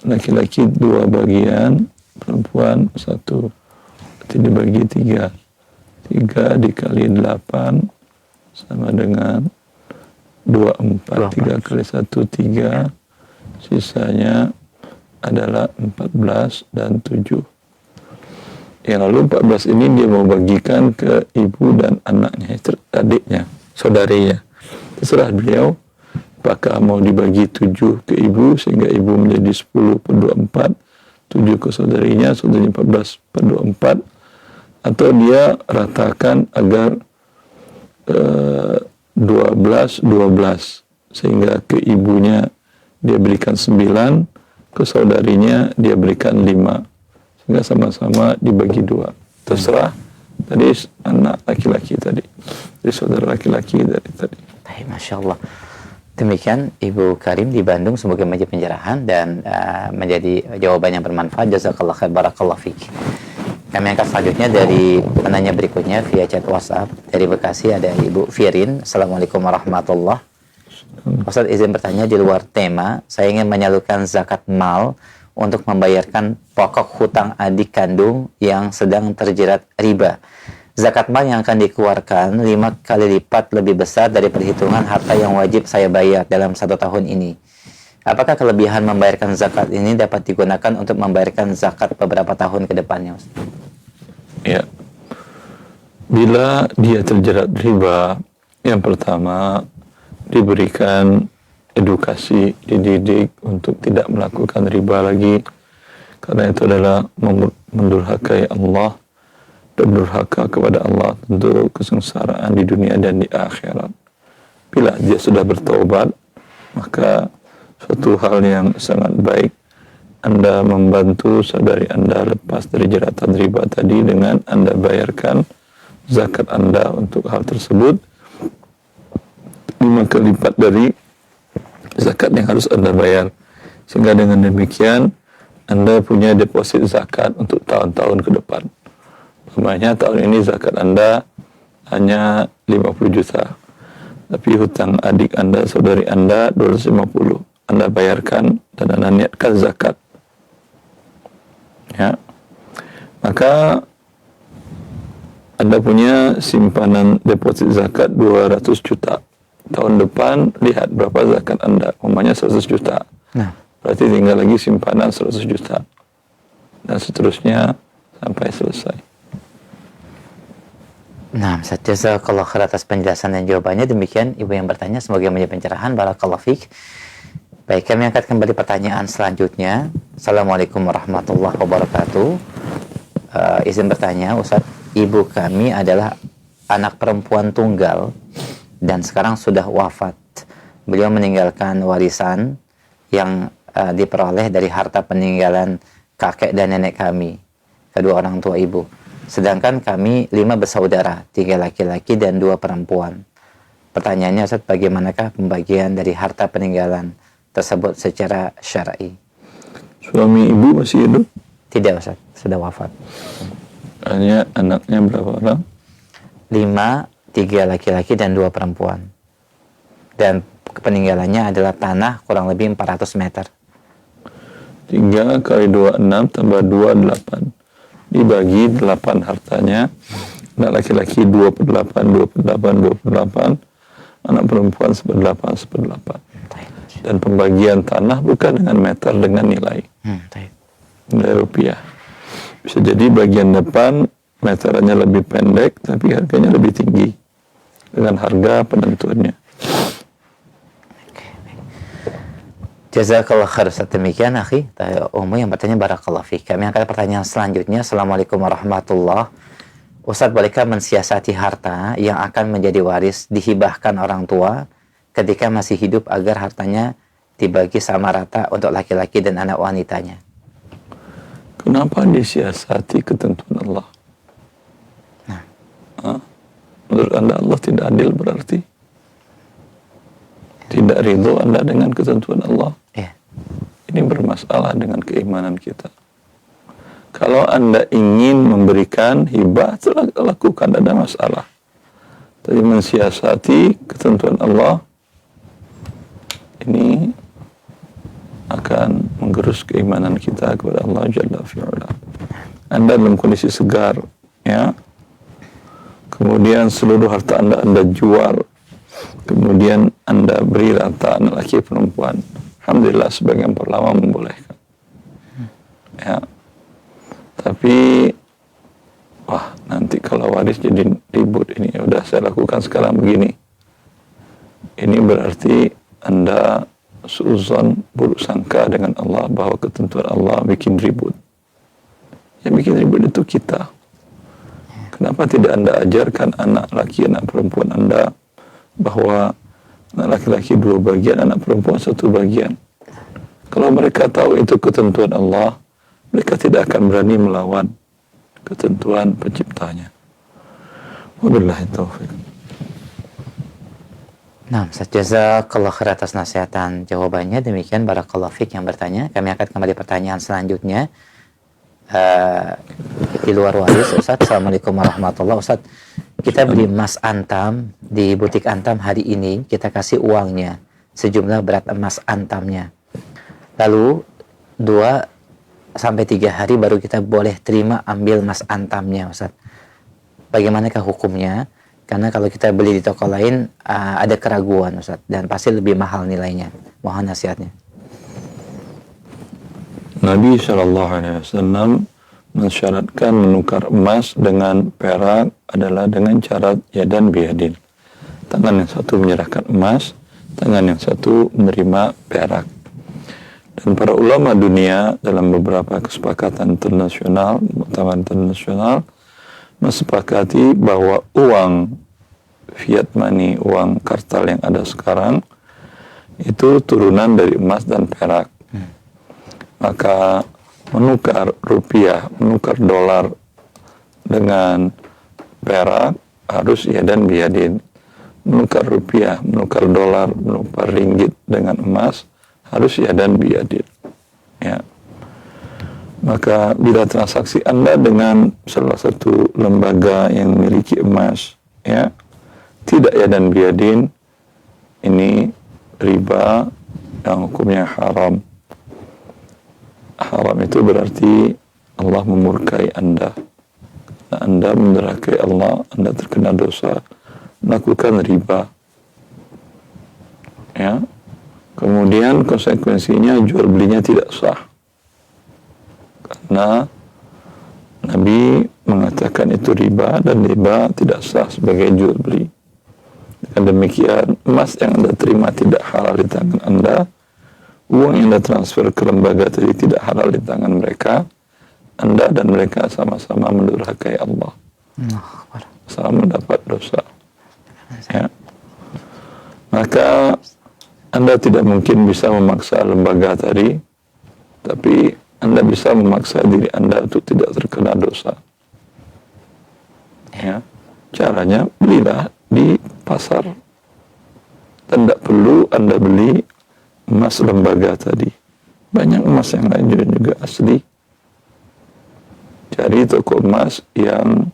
Laki-laki 2 bagian, perempuan 1. Berarti dibagi 3. 3 dikali 8 sama dengan 24. 3 kali 1, 3. Sisanya adalah 14 dan 7. Yang lalu 14 ini dia mau bagikan ke ibu dan anaknya, adiknya, saudarinya. Terserah beliau, apakah mau dibagi 7 ke ibu sehingga ibu menjadi 10/24, 7 ke saudarinya, saudarinya 14/24, atau dia ratakan agar 12 sehingga ke ibunya dia berikan 9, ke saudarinya dia berikan 5, sehingga sama-sama dibagi 2. Terserah tadi anak laki-laki tadi, dari saudara laki-laki dari tadi. Baik, Masya Allah. Demikian Ibu Karim di Bandung, semoga menjadi pencerahan dan menjadi jawaban yang bermanfaat. Jazakallah khair, barakallah fiik. Kami angkat selanjutnya dari penanya berikutnya via chat WhatsApp dari Bekasi, ada Ibu Firin. Assalamualaikum warahmatullahi. Ustaz, izin bertanya di luar tema, saya ingin menyalurkan zakat mal untuk membayarkan pokok hutang adik kandung yang sedang terjerat riba. Zakat mal yang akan dikeluarkan 5 kali lipat lebih besar dari perhitungan harta yang wajib saya bayar dalam 1 tahun ini. Apakah kelebihan membayarkan zakat ini dapat digunakan untuk membayarkan zakat beberapa tahun ke depannya, Ustaz? Ya. Bila dia terjerat riba, yang pertama diberikan diedukasi, dididik untuk tidak melakukan riba lagi, karena itu adalah mendurhakai Allah dan durhaka kepada Allah, tentu kesengsaraan di dunia dan di akhirat. Bila dia sudah bertaubat, maka suatu hal yang sangat baik Anda membantu saudari Anda lepas dari jeratan riba tadi dengan Anda bayarkan zakat Anda untuk hal tersebut 5 kali lipat dari zakat yang harus Anda bayar. Sehingga dengan demikian Anda punya deposit zakat untuk tahun-tahun ke depan. Umpamanya tahun ini zakat Anda hanya 50 juta. Tapi hutang adik Anda, saudari Anda 250. Anda bayarkan dan Anda niatkan zakat. Ya. Maka Anda punya simpanan deposit zakat 200 juta. Tahun depan lihat berapa zakat Anda. Umpamanya 100 juta. Nah, berarti tinggal lagi simpanan 100 juta. Dan seterusnya sampai selesai. Nah, jazakallah khair atas penjelasan dan jawabannya. Demikian ibu yang bertanya, semoga menjadi pencerahan. Barakallahu fiik. Baik, kami angkat kembali pertanyaan selanjutnya. Assalamualaikum warahmatullahi wabarakatuh. Izin bertanya, Ustaz, ibu kami adalah anak perempuan tunggal dan sekarang sudah wafat. Beliau meninggalkan warisan yang diperoleh dari harta peninggalan kakek dan nenek kami, kedua orang tua ibu. Sedangkan kami 5 bersaudara, 3 laki-laki dan 2 perempuan. Pertanyaannya, Ustaz, bagaimanakah pembagian dari harta peninggalan tersebut secara syar'i? Suami ibu masih hidup? Tidak, Ustaz, sudah wafat. Hanya anaknya berapa orang? 5, 3 laki-laki dan 2 perempuan. Dan peninggalannya adalah tanah kurang lebih 400 meter. 3 kali 2, 6 tambah 2, 8. Dibagi 8 hartanya. Anak laki-laki 28, 28, 28. Anak perempuan 18, 18. Dan pembagian tanah bukan dengan meter, dengan nilai. Nilai rupiah. Bisa jadi bagian depan meterannya lebih pendek, tapi harganya lebih tinggi. Dengan harga penentuannya. Jazakallah khair. Demikian akhi Umu yang bertanya, barakallahu fiik. Kami angkat pertanyaan selanjutnya. Assalamualaikum warahmatullahi. Ustaz, bolehkah mensiasati harta yang akan menjadi waris dihibahkan orang tua ketika masih hidup agar hartanya dibagi sama rata untuk laki-laki dan anak wanitanya? Kenapa disiasati ketentuan Allah? Menurut Anda Allah tidak adil berarti? Tidak ridho Anda dengan ketentuan Allah? Ya. Ini bermasalah dengan keimanan kita. Kalau Anda ingin memberikan hibah, lakukan, tidak ada masalah. Tapi mensiasati ketentuan Allah, ini akan menggerus keimanan kita kepada Allah Jalla fi'ala. Anda dalam kondisi segar, ya. Kemudian seluruh harta Anda jual. Kemudian Anda beri rata anak laki perempuan. Alhamdulillah sebagian ulama membolehkan. Ya. Tapi nanti kalau waris jadi ribut ini. Udah saya lakukan sekarang begini. Ini berarti Anda suuzon, buruk sangka dengan Allah bahwa ketentuan Allah bikin ribut. Yang bikin ribut itu kita. Kenapa tidak Anda ajarkan anak laki, anak perempuan Anda bahwa anak laki-laki 2 bagian, anak perempuan 1 bagian. Kalau mereka tahu itu ketentuan Allah, mereka tidak akan berani melawan ketentuan penciptanya. Wabillahi taufiq. Nah, jazakallah khair atas nasihatan jawabannya. Demikian barakallahu fiik yang bertanya. Kami akan kembali pertanyaan selanjutnya. Di luar waris, Ustaz. Assalamualaikum warahmatullahi wabarakatuh. Ustaz, kita beli emas antam di butik antam hari ini, kita kasih uangnya sejumlah berat emas antamnya. Lalu 2-3 hari baru kita boleh terima ambil emas antamnya, Ustaz. Bagaimanakah hukumnya? Karena kalau kita beli di toko lain ada keraguan, Ustaz, dan pasti lebih mahal nilainya. Mohon nasihatnya. Nabi SAW mensyaratkan menukar emas dengan perak adalah dengan syarat yadan biyadin. Tangan yang satu menyerahkan emas, tangan yang satu menerima perak. Dan para ulama dunia dalam beberapa kesepakatan internasional, muktamar internasional, mensepakati bahwa uang fiat money, uang kartal yang ada sekarang, itu turunan dari emas dan perak. Maka menukar rupiah, menukar dolar dengan perak harus yadan biyadin. Menukar rupiah, menukar dolar, menukar ringgit dengan emas harus yadan biyadin. Ya. Maka bila transaksi Anda dengan salah satu lembaga yang memiliki emas, ya, tidak yadan biyadin, ini riba yang hukumnya haram. Haram itu berarti Allah memurkai Anda. Anda mendurhakai Allah, Anda terkena dosa melakukan riba. Ya. Kemudian konsekuensinya jual belinya tidak sah. Karena Nabi mengatakan itu riba dan riba tidak sah sebagai jual beli. Dengan demikian, emas yang Anda terima tidak halal di tangan Anda, uang yang Anda transfer ke lembaga tadi tidak halal di tangan mereka, Anda dan mereka sama-sama mendurhakai Allah. Sama mendapat dosa. Ya. Maka Anda tidak mungkin bisa memaksa lembaga tadi, tapi Anda bisa memaksa diri Anda untuk tidak terkena dosa. Ya. Caranya belilah di pasar. Dan tidak perlu Anda beli emas lembaga tadi. Banyak emas yang lain juga asli. Cari toko emas yang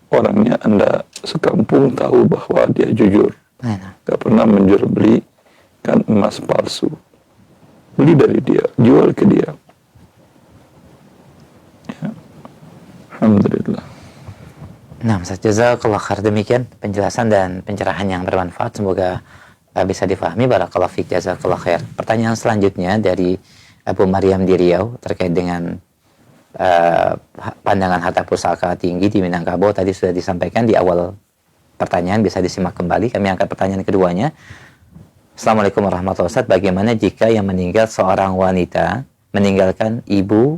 orangnya Anda sekampung tahu bahwa dia jujur. Gak pernah menjual belikan emas palsu. Beli dari dia, jual ke dia. Ya. Alhamdulillah. Nah, Ustaz, jazakallah khair. Demikian penjelasan dan pencerahan yang bermanfaat. Semoga bisa difahami. Barakallahu fiik, jazakallah khair. Pertanyaan selanjutnya dari Abu Maryam di Riau terkait dengan pandangan harta pusaka tinggi di Minangkabau. Tadi sudah disampaikan di awal pertanyaan, bisa disimak kembali. Kami angkat pertanyaan keduanya. Assalamualaikum warahmatullahi wabarakatuh. Bagaimana jika yang meninggal seorang wanita meninggalkan ibu,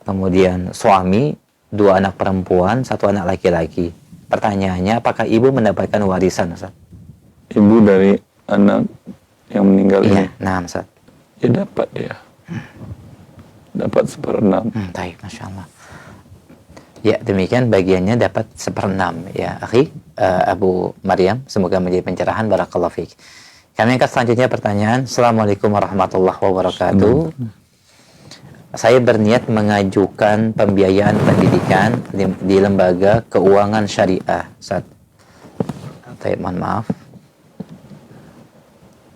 kemudian suami, 2 anak perempuan, 1 anak laki-laki? Pertanyaannya, apakah ibu mendapatkan warisan, Ustaz? Ibu dari anak yang meninggal ini? Nah, Ustaz. Ya dapat dia. Dapat 1/6. Baik, Masya Allah. Ya, demikian bagiannya dapat 1/6. Ya, akhi, Abu Maryam, semoga menjadi pencerahan. Barakallahu fiik. Kami angkat selanjutnya pertanyaan. Assalamualaikum warahmatullahi wabarakatuh. Saya berniat mengajukan pembiayaan pendidikan di lembaga keuangan syariah. Mohon maaf.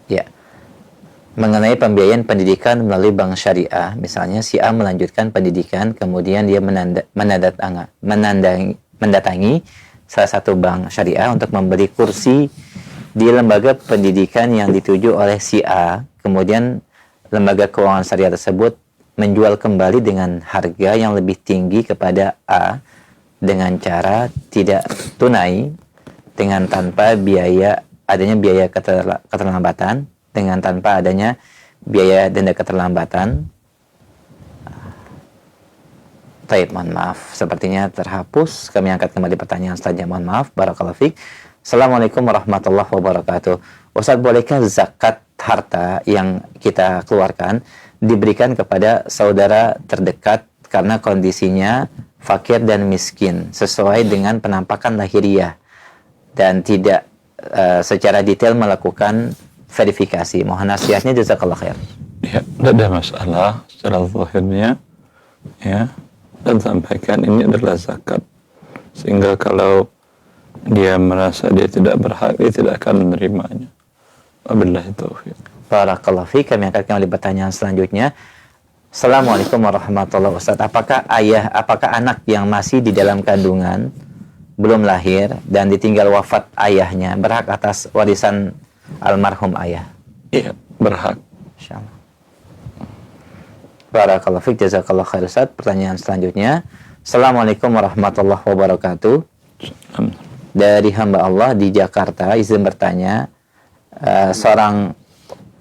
Ya. Mengenai pembiayaan pendidikan melalui bank syariah, misalnya si A melanjutkan pendidikan, kemudian dia mendatangi salah satu bank syariah untuk membeli kursi di lembaga pendidikan yang dituju oleh si A, kemudian lembaga keuangan syariah tersebut menjual kembali dengan harga yang lebih tinggi kepada A dengan cara tidak tunai, dengan tanpa adanya biaya keterlambatan, dengan tanpa adanya biaya denda keterlambatan. Taib, mohon maaf, sepertinya terhapus. Kami angkat kembali pertanyaan selanjutnya. Mohon maaf. Barakallahu fiik. Assalamualaikum warahmatullahi wabarakatuh. Ustaz, bolehkah zakat harta yang kita keluarkan diberikan kepada saudara terdekat karena kondisinya fakir dan miskin sesuai dengan penampakan lahiriah dan tidak secara detail melakukan verifikasi? Mohon nasihatnya, jazakallah khair. Ya, tidak ada masalah secara zahirnya, ya, dan sampaikan ini adalah zakat, sehingga kalau dia merasa dia tidak berhak, dia tidak akan menerimanya. Wabillahi taufiq. Barakallahu fiik. Kami akan kembali pertanyaan selanjutnya. Assalamualaikum warahmatullahi wabarakatuh. Apakah anak yang masih di dalam kandungan belum lahir dan ditinggal wafat ayahnya berhak atas warisan almarhum ayah? Iya, berhak. Insyaallah. Barakallahu fiik, jazakallahu khair. Ustaz, pertanyaan selanjutnya. Assalamualaikum warahmatullahi wabarakatuh. Dari hamba Allah di Jakarta, izin bertanya, seorang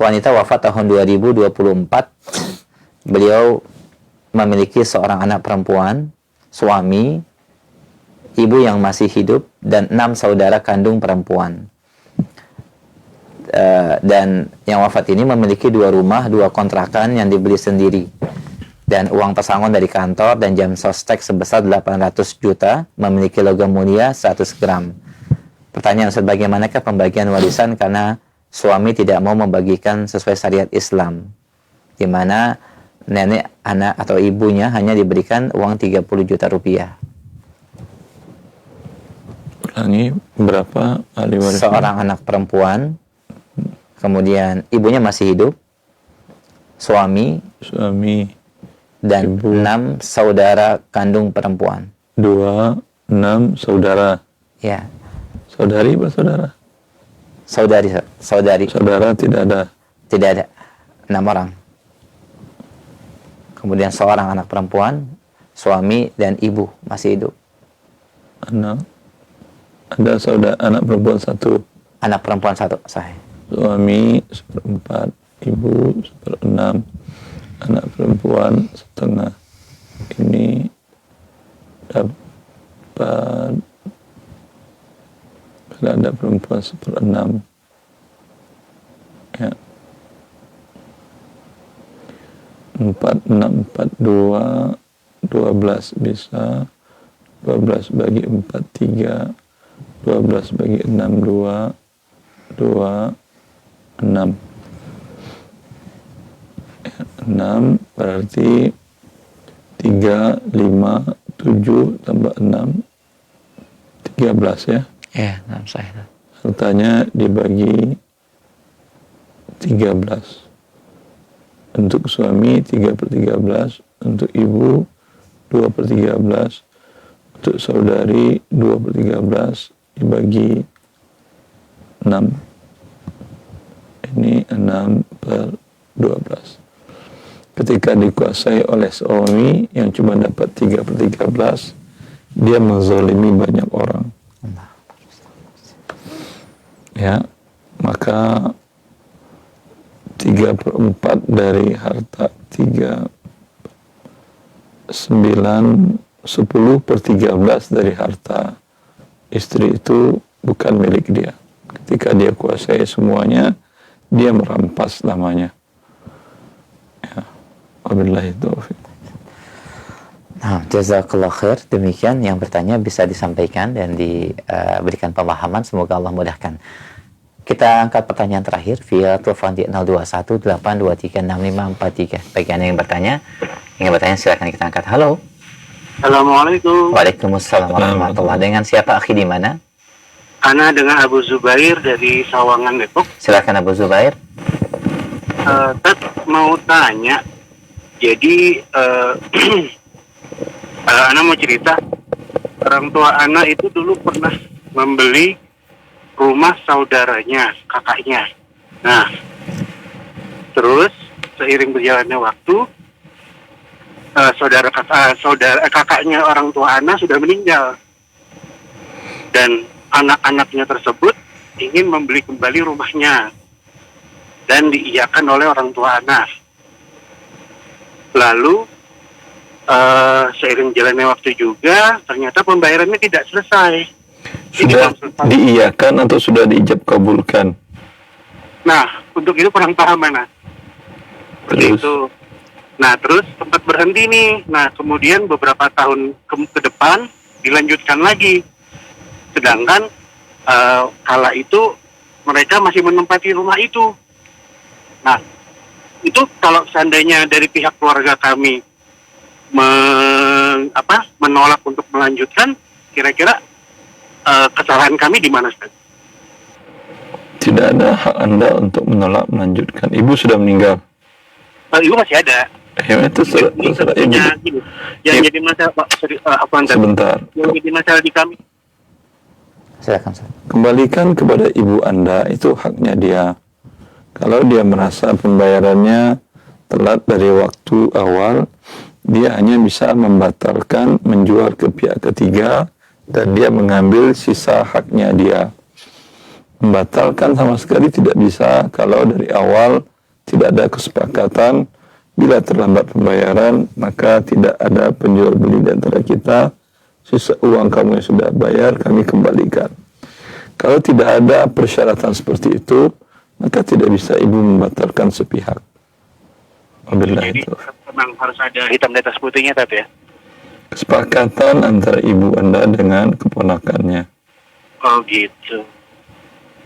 wanita wafat tahun 2024. Beliau memiliki seorang anak perempuan, suami, ibu yang masih hidup, dan 6 saudara kandung perempuan. Dan yang wafat ini memiliki 2 rumah, 2 kontrakan yang dibeli sendiri, dan uang pesangon dari kantor dan jam sostek sebesar 800 juta, memiliki logam mulia 100 gram. Pertanyaan Ustaz, bagaimanakah pembagian warisan karena suami tidak mau membagikan sesuai syariat Islam, di mana nenek, anak atau ibunya hanya diberikan uang 30 juta rupiah. Ulangi, berapa ahli waris? Seorang anak perempuan, kemudian ibunya masih hidup, suami, dan ibu. 6 saudara kandung perempuan. 2, 6 saudara. Ya. Saudari apa saudara? Saudari. Saudara tidak ada. Tidak ada. 6 orang. Kemudian seorang anak perempuan, suami dan ibu masih hidup. Anak. Ada saudara anak perempuan 1. Anak perempuan 1, sahih. Suami 1/4, ibu 1/6, anak perempuan 1/2. Ini dapat, kalau ada perempuan 1/6, ya, 4, 6, 4, 2, 12 bisa, 12 bagi 4, 3, 12 bagi 6, 2, 2, 6. 6 berarti 3, 5, 7 tambah 6, 13 ya. Ya, sahih. Hartanya dibagi 13. Untuk suami 3/13, untuk ibu 2/13, untuk saudari 2/13 dibagi 6. Ini 6/12. Ketika dikuasai oleh suami yang cuma dapat 3/13, dia menzalimi banyak orang. Ya, maka 3/4 dari harta 3, 9, 10/13 dari harta istri itu bukan milik dia. Ketika dia kuasai semuanya, dia merampas namanya. Ya, wabillahi taufiq. Nah, jazakallah khair. Demikian yang bertanya bisa disampaikan dan diberikan pemahaman. Semoga Allah mudahkan. Kita angkat pertanyaan terakhir via telepon di 0218236543. Bagi Anda yang bertanya silakan kita angkat. Halo. Assalamualaikum. Waalaikumsalam warahmatullahi. Dengan siapa akhi di mana? Ana dengan Abu Zubair dari Sawangan, Depok. Silakan Abu Zubair. Tat mau tanya. Jadi Ana mau cerita. Orang tua Ana itu dulu pernah membeli rumah saudaranya, kakaknya. Nah, terus seiring berjalannya waktu, kakaknya orang tua Ana sudah meninggal, dan anak-anaknya tersebut ingin membeli kembali rumahnya dan diiyakan oleh orang tua Ana. Lalu seiring jalannya waktu juga ternyata pembayarannya tidak selesai. Sudah diiyakan atau sudah diijab kabulkan? Nah, untuk itu kurang paham mana. Seperti itu. Nah, terus sempat berhenti nih. Nah, kemudian beberapa tahun ke depan dilanjutkan lagi. Sedangkan kala itu mereka masih menempati rumah itu. Nah, itu kalau seandainya dari pihak keluarga kami menolak untuk melanjutkan, kira-kira kesalahan kami di mana, Ustaz? Tidak ada hak Anda untuk menolak melanjutkan. Ibu sudah meninggal. Ibu masih ada. Ya, itu terserah ibu. Yang jadi masalah, Pak, sebentar. Yang jadi masalah di kami. Silakan. Kembalikan kepada ibu Anda, itu haknya dia. Kalau dia merasa pembayarannya telat dari waktu awal, dia hanya bisa membatalkan, menjual ke pihak ketiga, dan dia mengambil sisa haknya dia. Membatalkan sama sekali tidak bisa kalau dari awal tidak ada kesepakatan, bila terlambat pembayaran, maka tidak ada penjual beli di antara kita. Sisa uang kamu yang sudah bayar, kami kembalikan. Kalau tidak ada persyaratan seperti itu, maka tidak bisa ibu membatalkan sepihak. Jadi memang harus ada hitam di atas putihnya, Tat, ya? Kesepakatan antara ibu Anda dengan keponakannya. Oh gitu.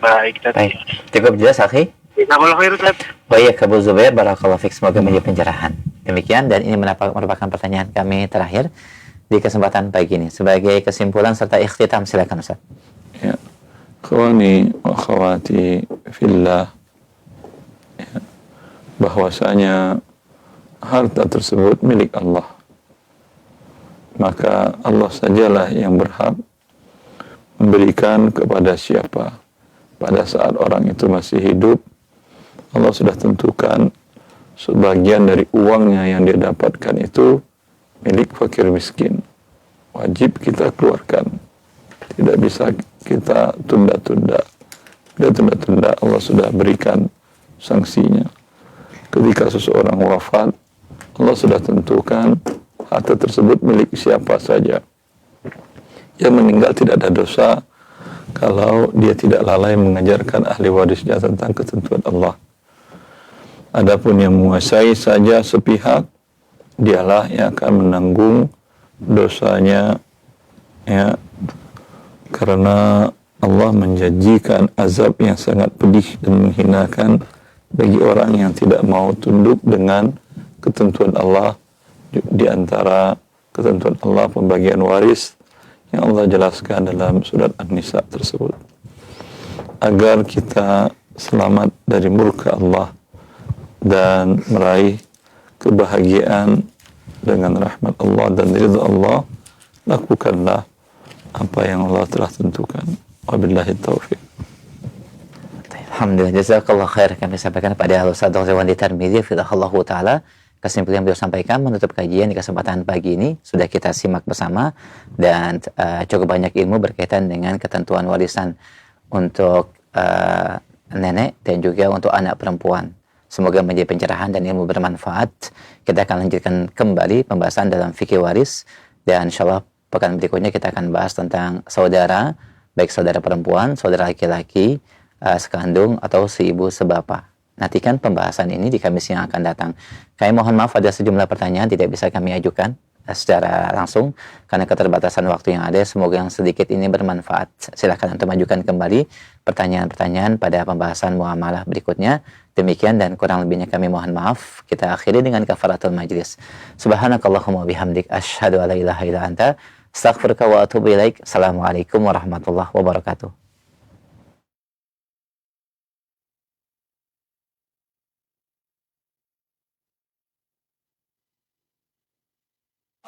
Baik, Tat. Baik, cukup jelas, akhi? Jazakallahu khair, Tat. Baik, Abu Zubair, barakallahu fiik, semoga menjadi pencerahan. Demikian, dan ini merupakan pertanyaan kami terakhir di kesempatan pagi ini. Sebagai kesimpulan serta ikhtitam, silakan Ustaz. Ya. Akhwani wa akhwati fillah, ya, bahwasanya harta tersebut milik Allah. Maka Allah sajalah yang berhak memberikan kepada siapa. Pada saat orang itu masih hidup, Allah sudah tentukan sebagian dari uangnya yang dia dapatkan itu milik fakir miskin. Wajib kita keluarkan. Tidak bisa kita tunda-tunda. Bila tunda-tunda, Allah sudah berikan sanksinya. Ketika seseorang wafat, Allah sudah tentukan harta tersebut milik siapa saja. Yang meninggal tidak ada dosa kalau dia tidak lalai mengajarkan ahli warisnya tentang ketentuan Allah. Adapun yang menguasai saja sepihak, dialah yang akan menanggung dosanya, ya, karena Allah menjanjikan azab yang sangat pedih dan menghinakan bagi orang yang tidak mau tunduk dengan ketentuan Allah. Di antara ketentuan Allah pembagian waris yang Allah jelaskan dalam surat An-Nisa tersebut, agar kita selamat dari murka Allah dan meraih kebahagiaan dengan rahmat Allah dan ridha Allah, lakukanlah apa yang Allah telah tentukan. Wabillahi taufiq. Alhamdulillah, jazakallah khair. Kami sampaikan kepada Ustaz Dr. Wandi Tarmizi fidahullahu taala. Kesimpulan yang beliau sampaikan menutup kajian di kesempatan pagi ini sudah kita simak bersama, dan cukup banyak ilmu berkaitan dengan ketentuan warisan untuk nenek dan juga untuk anak perempuan. Semoga menjadi pencerahan dan ilmu bermanfaat. Kita akan lanjutkan kembali pembahasan dalam fikih waris, dan insyaallah pekan berikutnya kita akan bahas tentang saudara, baik saudara perempuan, saudara laki-laki, sekandung atau seibu sebapa. Nantikan pembahasan ini di Kamis yang akan datang. Kami mohon maaf ada sejumlah pertanyaan tidak bisa kami ajukan secara langsung karena keterbatasan waktu yang ada. Semoga yang sedikit ini bermanfaat. Silakan untuk majukan kembali pertanyaan-pertanyaan pada pembahasan muamalah berikutnya. Demikian dan kurang lebihnya kami mohon maaf. Kita akhiri dengan kafaratul majlis. Subhanakallahumma bihamdik asyhadu alla ilaha illa anta astaghfiruka wa atubu ilaik. Assalamualaikum warahmatullahi wabarakatuh.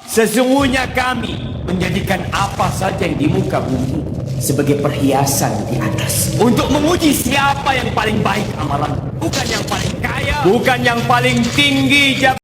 Sesungguhnya kami menjadikan apa saja yang di muka bumi sebagai perhiasan di atas, untuk menguji siapa yang paling baik amalan, bukan yang paling kaya, bukan yang paling tinggi jabatan.